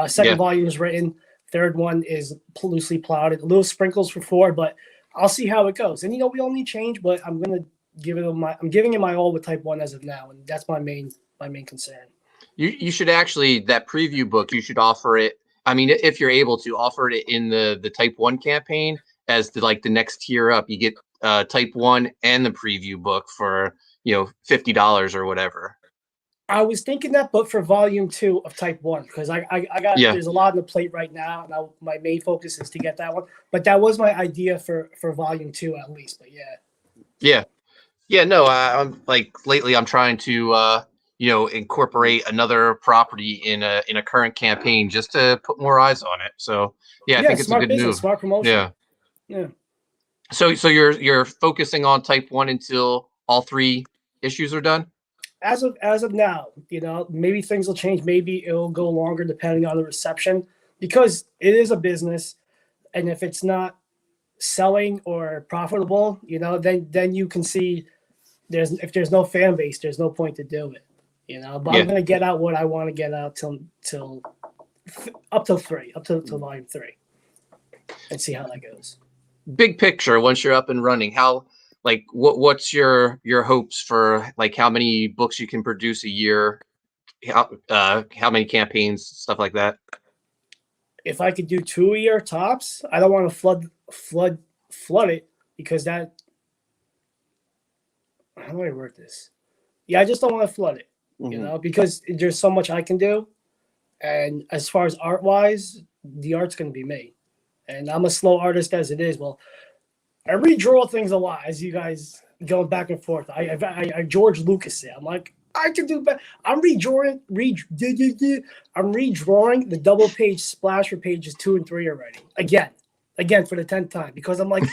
Second volume is written. Third one is loosely plotted. A little sprinkles for 4, but I'll see how it goes. And, we all need change, but I'm going to I'm giving it my all with Type 1 as of now, and that's my main concern. You should actually, that preview book, you should offer it. I mean, if you're able to offer it in the Type 1 campaign as the next tier up, you get Type 1 and the preview book for $50 or whatever. I was thinking that, but for volume 2 of Type 1, because I got there's a lot on the plate right now, and my main focus is to get that one. But that was my idea for volume 2 at least. But no, I'm lately I'm trying to incorporate another property in a current campaign just to put more eyes on it. So I think it's a good move. Smart promotion. Yeah. So you're focusing on Type 1 until all 3 issues are done? As of now, maybe things will change. Maybe it'll go longer depending on the reception, because it is a business, and if it's not selling or profitable, then you can see if there's no fan base, there's no point to do it. But I'm gonna get out what I want to get out till up till volume 3, and see how that goes. Big picture, once you're up and running, how what's your hopes for how many books you can produce a year, how many campaigns, stuff like that? If I could do 2 a year tops, I don't want to flood it, because that, how do I word this? Yeah, I just don't want to flood it, because there's so much I can do. And as far as art wise, the art's going to be me. And I'm a slow artist as it is. Well, I redraw things a lot, as you guys going back and forth. I George Lucas it. I'm like, I can do better. I'm redrawing the double page splash for pages 2 and 3 already. Again for the 10th time, because I'm like,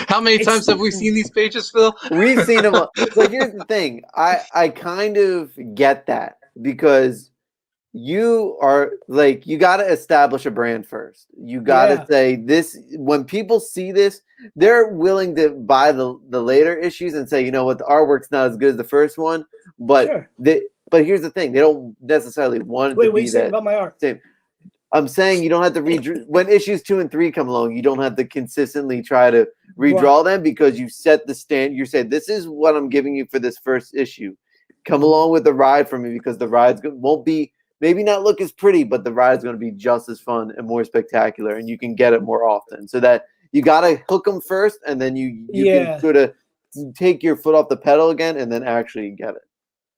how many times have we seen these pages, Phil? We've seen them. But here's the thing. I kind of get that, because you are you got to establish a brand first. You got to say this. When people see this, they're willing to buy the later issues and say, what, the artwork's not as good as the first one. But but here's the thing. They don't necessarily want it to be what you saying that. About my art? Same. I'm saying you don't have to redraw when issues 2 and 3 come along. You don't have to consistently try to redraw them because you set the stand. You say, "This is what I'm giving you for this first issue. Come along with the ride for me because the ride won't be maybe not look as pretty, but the ride's going to be just as fun and more spectacular, and you can get it more often. So that you got to hook them first, and then you can sort of take your foot off the pedal again, and then actually get it.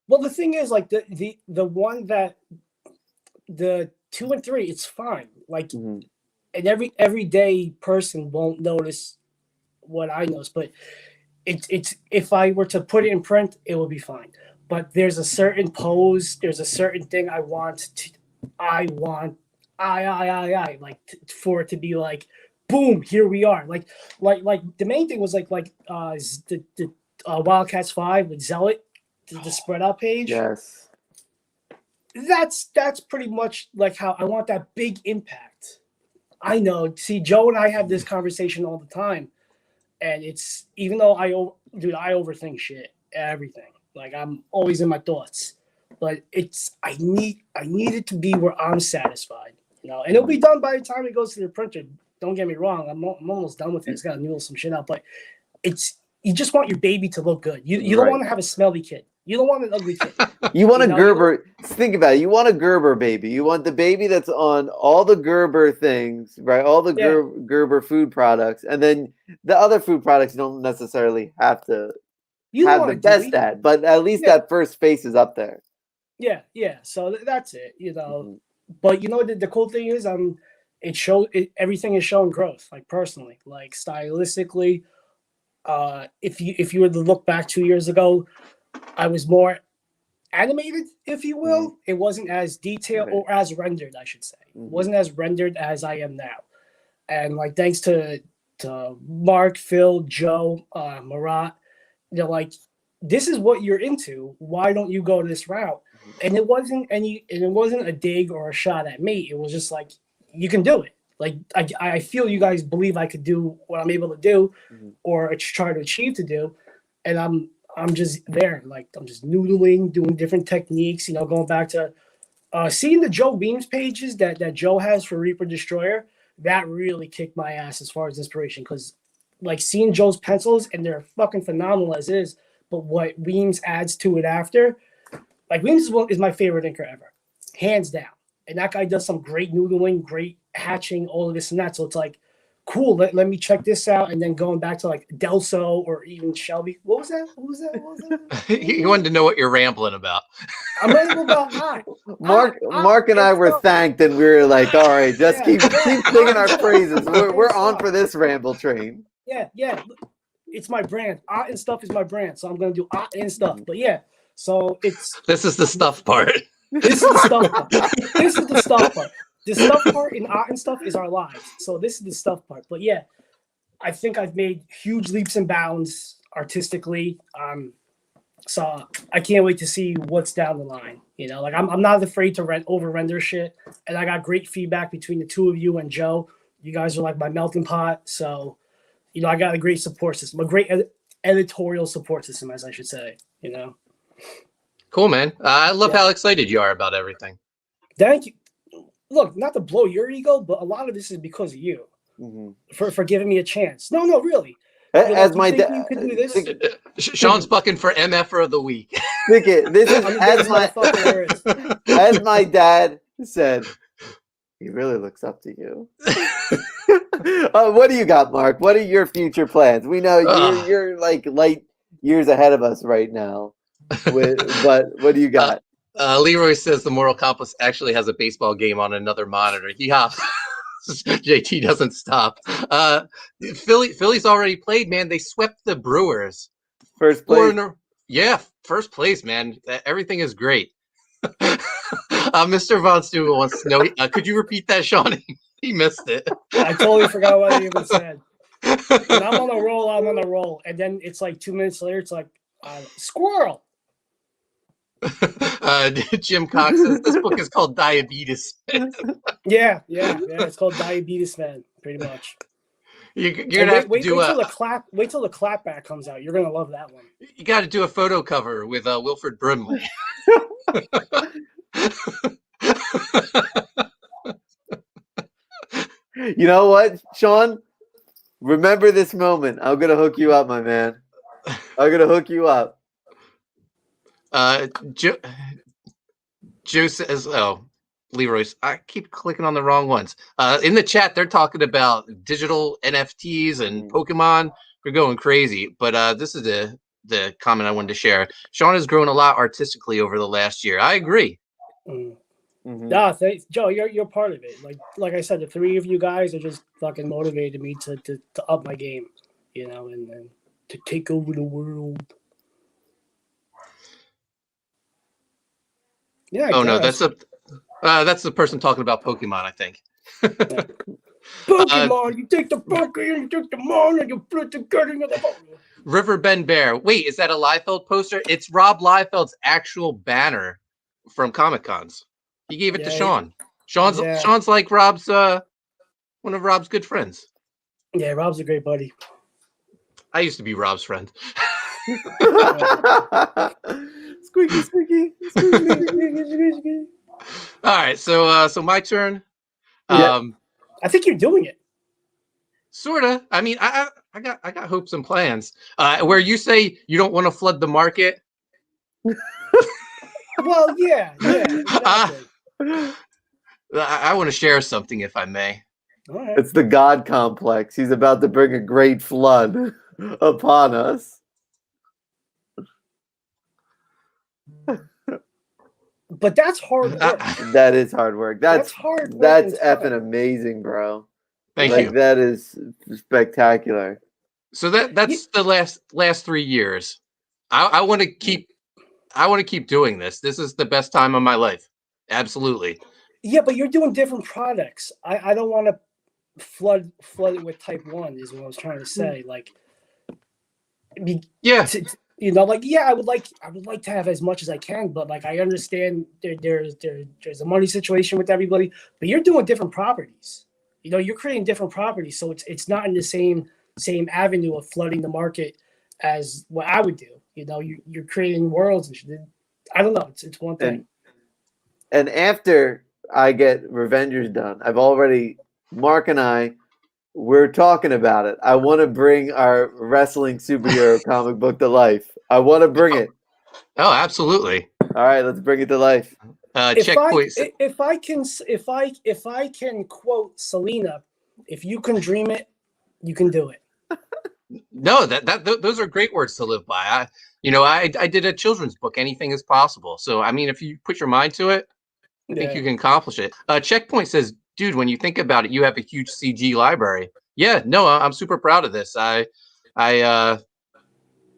Well, the thing is, like the one that the 2 and 3, it's fine. Like, and everyday person won't notice what I notice, but it's if I were to put it in print, it will be fine. But there's a certain pose, there's a certain thing I want like for it to be like, boom, here we are. Like the main thing was like the Wildcats 5 with Zealot, the spread out page. Yes. That's pretty much like how I want that big impact. I know. See, Joe and I have this conversation all the time, and it's even though I overthink shit, everything. Like I'm always in my thoughts, but I need it to be where I'm satisfied, and it'll be done by the time it goes to the printer. Don't get me wrong, I'm almost done with it. It's got to noodle some shit out, but you just want your baby to look good. You don't want to have a smelly kid. You don't want an ugly kid. You want a Gerber. Think about it. You want a Gerber baby. You want the baby that's on all the Gerber things, right? All the Gerber food products, and then the other food products you don't necessarily have to have the best at, but at least that first face is up there. Yeah. So that's it, But the cool thing is, everything is showing growth. Like personally, like stylistically, if you were to look back 2 years ago, I was more animated, if you will. It wasn't as detailed or as rendered, I should say. It wasn't as rendered as I am now. And like thanks to Mark, Phil, Joe, Marat, they're like, this is what you're into. Why don't you go this route? And it wasn't a dig or a shot at me. It was just like, you can do it. Like I feel you guys believe I could do what I'm able to do or try to achieve to do. And I'm just there. Like I'm just noodling, doing different techniques, going back to seeing the Joe Beams pages that Joe has for Reaper Destroyer. That really kicked my ass as far as inspiration. Cause like seeing Joe's pencils, and they're fucking phenomenal as is, but what Weems adds to it after, like Weems is my favorite inker ever, hands down. And that guy does some great noodling, great hatching, all of this and that. So it's like, cool, let me check this out. And then going back to like Delso or even Shelby. What was that? He wanted to know what you're rambling about. I'm rambling about that. Mark and I were thanked, and we were like, all right, just keep singing our praises. We're on for this ramble train. Yeah. It's my brand. Art and stuff is my brand. So I'm going to do art and stuff. But yeah, so this is the stuff part. This is the stuff part. This is the stuff part. The stuff part in art and stuff is our lives. So this is the stuff part. But yeah, I think I've made huge leaps and bounds artistically. So I can't wait to see what's down the line. Like I'm not afraid to over render shit. And I got great feedback between the two of you and Joe. You guys are like my melting pot. So I got a great support system, a great editorial support system, as I should say, Cool, man. I love how excited you are about everything. Thank you. Look, not to blow your ego, but a lot of this is because of you for giving me a chance. No, really. As my dad, Sean's bucking for MFer of the week. This is as my dad said. He really looks up to you. What do you got, Mark? What are your future plans? We know you're like light years ahead of us right now. But what do you got? Leroy says the Moral Compass actually has a baseball game on another monitor. He hops. JT doesn't stop. Philly's already played, man. They swept the Brewers. First place. First place, man. Everything is great. Mr. Von Stugel wants to know, could you repeat that, Sean? He missed it. I totally forgot what I even said. When I'm on a roll. And then it's like 2 minutes later, it's like, squirrel. Jim Cox says this book is called Diabetes Man. Yeah. It's called Diabetes Man, pretty much. You're gonna have to do wait till the clapback comes out. You're gonna love that one. You got to do a photo cover with Wilfred Brimley. You know what, Sean? Remember this moment. I'm gonna hook you up, my man. I'm gonna hook you up. Joe says, "Oh, Leroy's. I keep clicking on the wrong ones." In the chat, they're talking about digital NFTs and Pokemon. They're going crazy. But this is the comment I wanted to share. Sean has grown a lot artistically over the last year. I agree. Nah, thanks, Joe. You're part of it. Like I said, the three of you guys are just fucking motivated me to up my game, and to take over the world. Yeah. Oh no, that's the person talking about Pokemon, I think. Pokemon. You take the Pokemon, you take the mon, and you put together the Pokemon. Riverbend Bear. Wait, is that a Liefeld poster? It's Rob Liefeld's actual banner from Comic Cons. He gave it to Sean. Sean's like Rob's one of Rob's good friends. Yeah, Rob's a great buddy. I used to be Rob's friend. Squeaky, squeaky, squeaky. All right, so my turn. Yeah. I think you're doing it. Sorta. I mean, I got hopes and plans. Where you say you don't want to flood the market. Well, yeah. Exactly. I want to share something, if I may. All right. It's the God complex. He's about to bring a great flood upon us. But that's hard work. That is hard work. That's hard work. That's effing amazing, bro. Thank you. That is spectacular. So that's the last 3 years. I want to keep doing this. This is the best time of my life. Absolutely. Yeah, but you're doing different products. I don't want to flood it with type 1 is what I was trying to say. Like, yeah. I would like to have as much as I can, but like I understand there's a money situation with everybody, but you're doing different properties. You're creating different properties, so it's not in the same avenue of flooding the market as what I would do. You're creating worlds and shit. I don't know. It's one thing. And after I get Revengers done, Mark and I, we're talking about it. I want to bring our wrestling superhero comic book to life. I want to bring it. Oh, absolutely. All right, let's bring it to life. Checkpoint. If I can quote Selena, if you can dream it, you can do it. No, those are great words to live by. I did a children's book. Anything is possible. So I mean, if you put your mind to it, I think you can accomplish it. Checkpoint says, dude, when you think about it, you have a huge CG library. Yeah, no, I'm super proud of this. I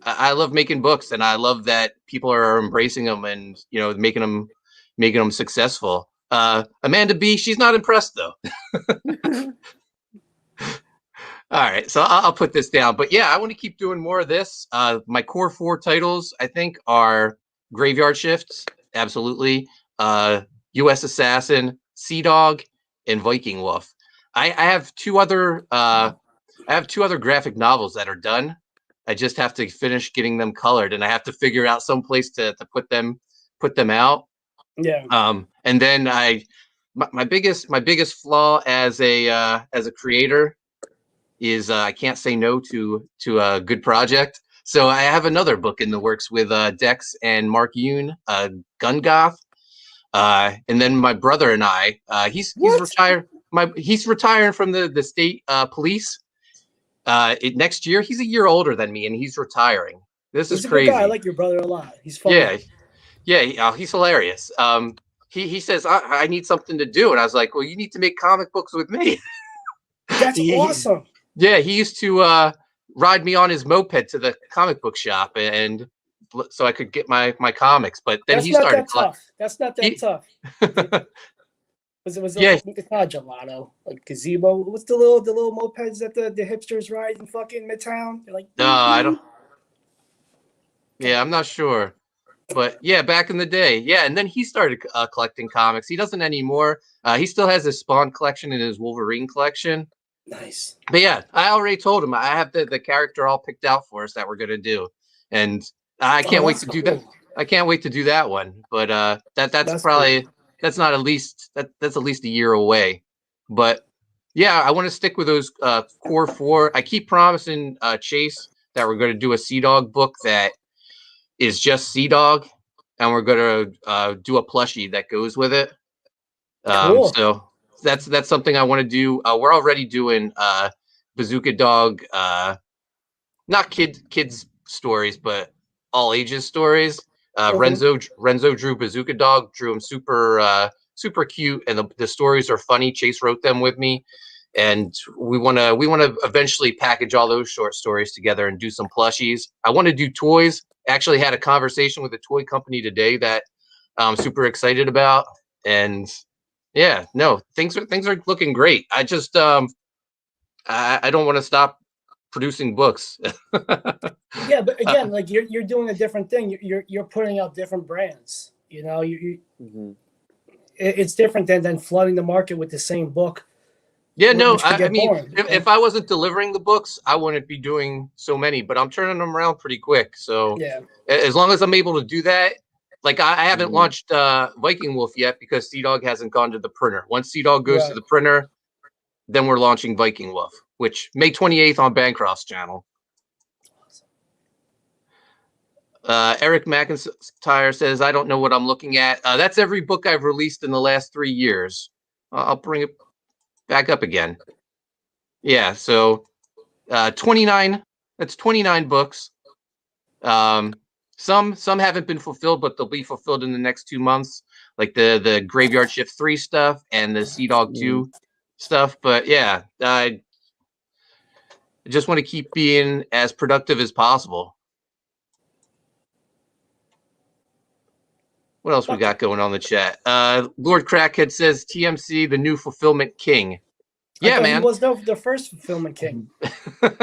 love making books, and I love that people are embracing them and making them successful. Amanda B, she's not impressed though. All right, so I'll put this down. But yeah, I want to keep doing more of this. My core 4 titles, I think, are Graveyard Shifts, absolutely. U.S. Assassin, Sea Dog, and Viking Wolf. I have two other graphic novels that are done. I just have to finish getting them colored, and I have to figure out some place to put them out. Yeah. And then my biggest flaw as a creator is I can't say no to a good project. So I have another book in the works with Dex and Mark Yoon, Gun Goth. And then my brother and I, he's retired. He's retiring from the state police. Next year, he's a year older than me, and he's retiring. This is crazy. Good guy. I like your brother a lot. He's fun. Yeah, he's hilarious. He says I need something to do, and I was like, well, you need to make comic books with me. That's awesome. Yeah, he used to ride me on his moped to the comic book shop, and so I could get my comics. But then he started. That's not that tough. Was it? Yeah. It's not gelato, like gazebo. What's the little mopeds that the hipsters ride in fucking Midtown? They're like. No, I don't. Yeah, I'm not sure, but yeah, back in the day, yeah. And then he started collecting comics. He doesn't anymore. He still has his Spawn collection and his Wolverine collection. Nice. But yeah, I already told him I have the character all picked out for us that we're gonna do, and I can't wait to do that. I can't wait to do that one. But that's probably cool. That's at least a year away. But yeah, I want to stick with those core four. I keep promising Chase that we're going to do a Sea Dog book that is just Sea Dog, and we're going to do a plushie that goes with it. Cool. So that's something I want to do. We're already doing Bazooka Dog, not kids stories, but all ages stories. Renzo drew Bazooka Dog, drew him super cute, and the stories are funny. Chase wrote them with me, and we want to eventually package all those short stories together and do some plushies. I want to do toys. Actually had a conversation with a toy company today that I'm super excited about, and yeah, no, things are looking great. I just I don't want to stop producing books. Yeah, but again, like you're doing a different thing. You're putting out different brands. You know, it's different than flooding the market with the same book. Yeah, no, which could I get mean, boring, if I wasn't delivering the books, I wouldn't be doing so many, but I'm turning them around pretty quick. So yeah, as long as I'm able to do that, like I haven't launched Viking Wolf yet because Sea Dog hasn't gone to the printer. Once Sea Dog goes to the printer, then we're launching Viking Wolf, which May 28th on Bancroft's channel. Eric McIntyre says, I don't know what I'm looking at. That's every book I've released in the last 3 years. I'll bring it back up again. Yeah, so 29. That's 29 books. Some haven't been fulfilled, but they'll be fulfilled in the next 2 months, like the Graveyard Shift 3 stuff and the Sea Dog 2 stuff. But yeah, I just want to keep being as productive as possible. What else we got going on in the chat? Lord Crackhead says TMC, the new fulfillment king. Yeah, man. He was the first fulfillment king.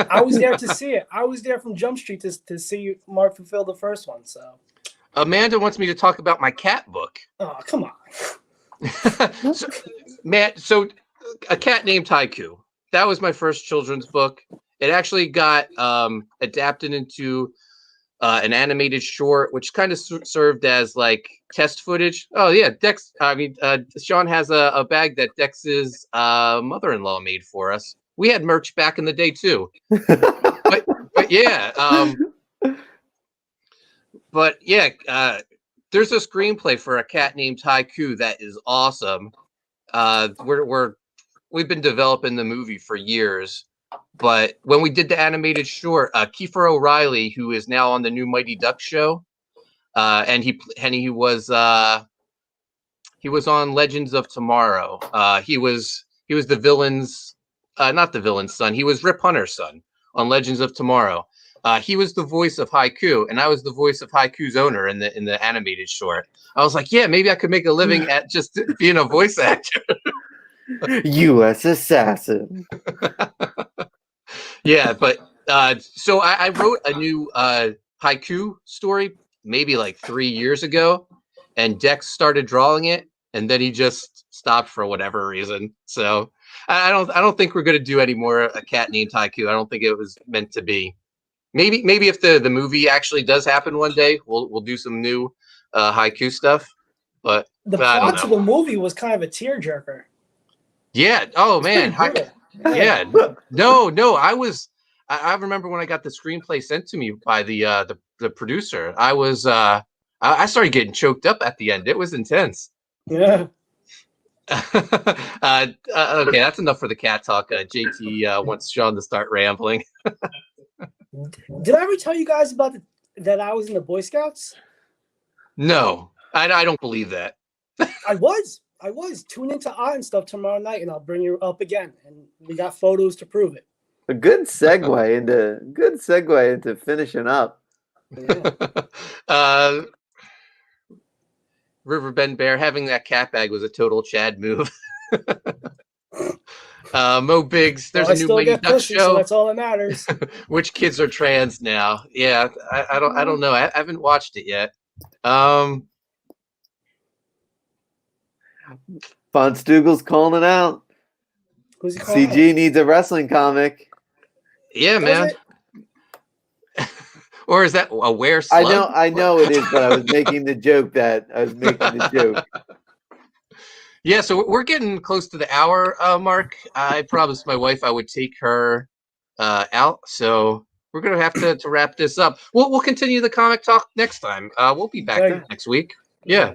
I was there to see it. I was there from Jump Street to see Mark fulfill the first one. So Amanda wants me to talk about my cat book. Oh, come on. So A Cat Named Haiku. That was my first children's book. It actually got adapted into an animated short, which kind of served as like test footage. Oh yeah, Dex. I mean, Sean has a bag that Dex's mother-in-law made for us. We had merch back in the day too. but yeah, there's a screenplay for A Cat Named Haiku that is awesome. We've been developing the movie for years. But when we did the animated short, Kiefer O'Reilly, who is now on the new Mighty Ducks show, and he was on Legends of Tomorrow. He was the villain's, not the villain's son. He was Rip Hunter's son on Legends of Tomorrow. He was the voice of Haiku, and I was the voice of Haiku's owner in the animated short. I was like, yeah, maybe I could make a living at just being a voice actor. U.S. assassin. Yeah, but so I wrote a new haiku story maybe like 3 years ago, and Dex started drawing it, and then he just stopped for whatever reason. So I don't think we're gonna do any more A Cat Named Haiku. I don't think it was meant to be. Maybe if the movie actually does happen one day, we'll do some new haiku stuff. But the plot to the movie was kind of a tearjerker. Yeah. Oh man. Yeah. No. I remember when I got the screenplay sent to me by the producer. I started getting choked up at the end. It was intense. Yeah. Okay, that's enough for the cat talk. JT wants Sean to start rambling. Did I ever tell you guys about that I was in the Boy Scouts? No, I don't believe that. I was. Tune into and stuff tomorrow night, and I'll bring you up again. And we got photos to prove it. A good segue into finishing up. Yeah. Riverbend Bear, having that cat bag was a total Chad move. Mo Biggs, there's a new Mighty Ducks show. So that's all that matters. Which kids are trans now? Yeah, I don't know. I haven't watched it yet. Von Stugel's calling it out. Who's he calling CG out? needs a wrestling comic. Yeah, man. Or is that a Where Slug? I know it is, but I was making the joke. Yeah, so we're getting close to the hour mark. I promised my wife I would take her out, so we're gonna have to wrap this up. We'll continue the comic talk next time. We'll be back Okay. next week. Yeah.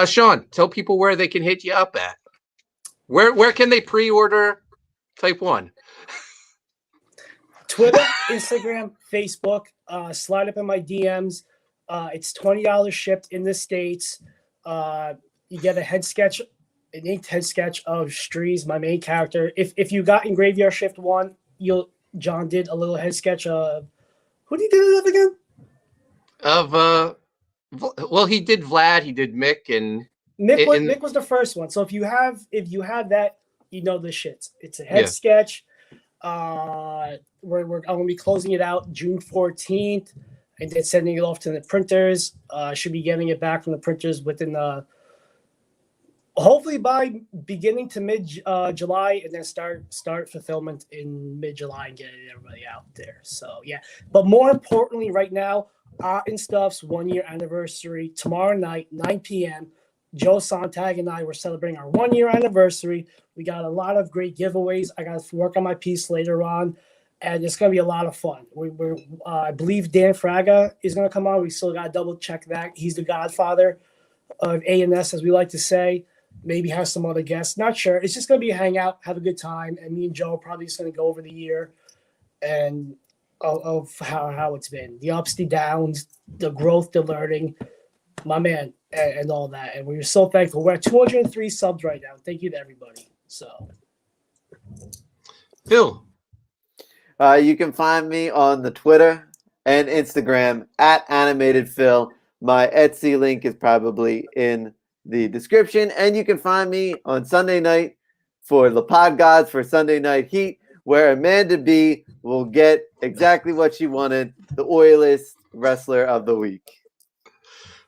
Sean, tell people where they can hit you up at. Where can they pre-order Type 1? Twitter, Instagram, Facebook. Slide up in my DMs. It's $20 shipped in the States. You get a head sketch, an inked head sketch of Strees, my main character. If you got in Graveyard Shift 1, John did a little head sketch of who did he do it of again? Of well, he did Vlad, he did Mick, and Mick was the first one. So if you have that, you know the shits. It's a head sketch. I'm gonna be closing it out June 14th, and then sending it off to the printers. Should be getting it back from the printers within hopefully by beginning to mid July, and then start fulfillment in mid July and getting everybody out there. So yeah, but more importantly, right now, and Stuff's 1-year anniversary tomorrow night, 9 p.m. Joe Sontag and I were celebrating our 1-year anniversary. We got a lot of great giveaways. I got to work on my piece later on, and it's going to be a lot of fun. I believe Dan Fraga is going to come on. We still got to double check that. He's the godfather of A&S, as we like to say. Maybe have some other guests. Not sure. It's just going to be a hangout, have a good time, and me and Joe are probably just going to go over the year and of how it's been, the ups, the downs, the growth, the learning, my man, and all that. And we're so thankful. We're at 203 subs right now. Thank you to everybody. So, Phil. You can find me on the Twitter and Instagram at AnimatedPhil. My Etsy link is probably in the description. And you can find me on Sunday night for the Pod Gods for Sunday Night Heat, where Amanda B will get exactly what she wanted, the oiliest wrestler of the week.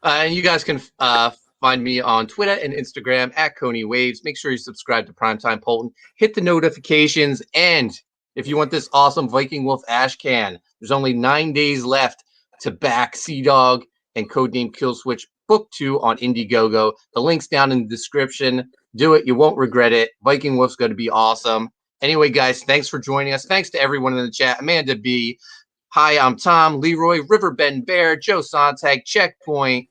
And you guys can find me on Twitter and Instagram at Coney Waves. Make sure you subscribe to Primetime Poulton. Hit the notifications. And if you want this awesome Viking Wolf Ash can, there's only 9 days left to back Sea Dog and Codename Killswitch Book 2 on Indiegogo. The link's down in the description. Do it. You won't regret it. Viking Wolf's going to be awesome. Anyway, guys, thanks for joining us. Thanks to everyone in the chat. Amanda B. Hi, I'm Tom. Leroy, Riverbend Bear, Joe Sontag, Checkpoint,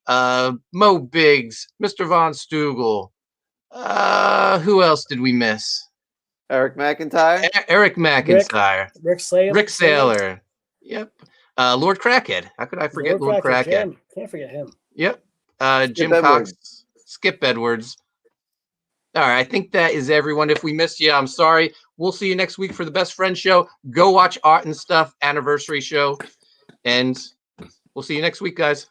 Mo Biggs, Mr. Von Stugel. Who else did we miss? Eric McIntyre. Eric McIntyre. Rick Saylor. Rick Saylor. Yep. Lord Crackhead. How could I forget Lord Crackhead? Jim. Can't forget him. Yep. Jim Cox. Skip Edwards. All right, I think that is everyone. If we missed you, I'm sorry. We'll see you next week for the Best Friend Show. Go watch Art and Stuff anniversary show, and we'll see you next week, guys.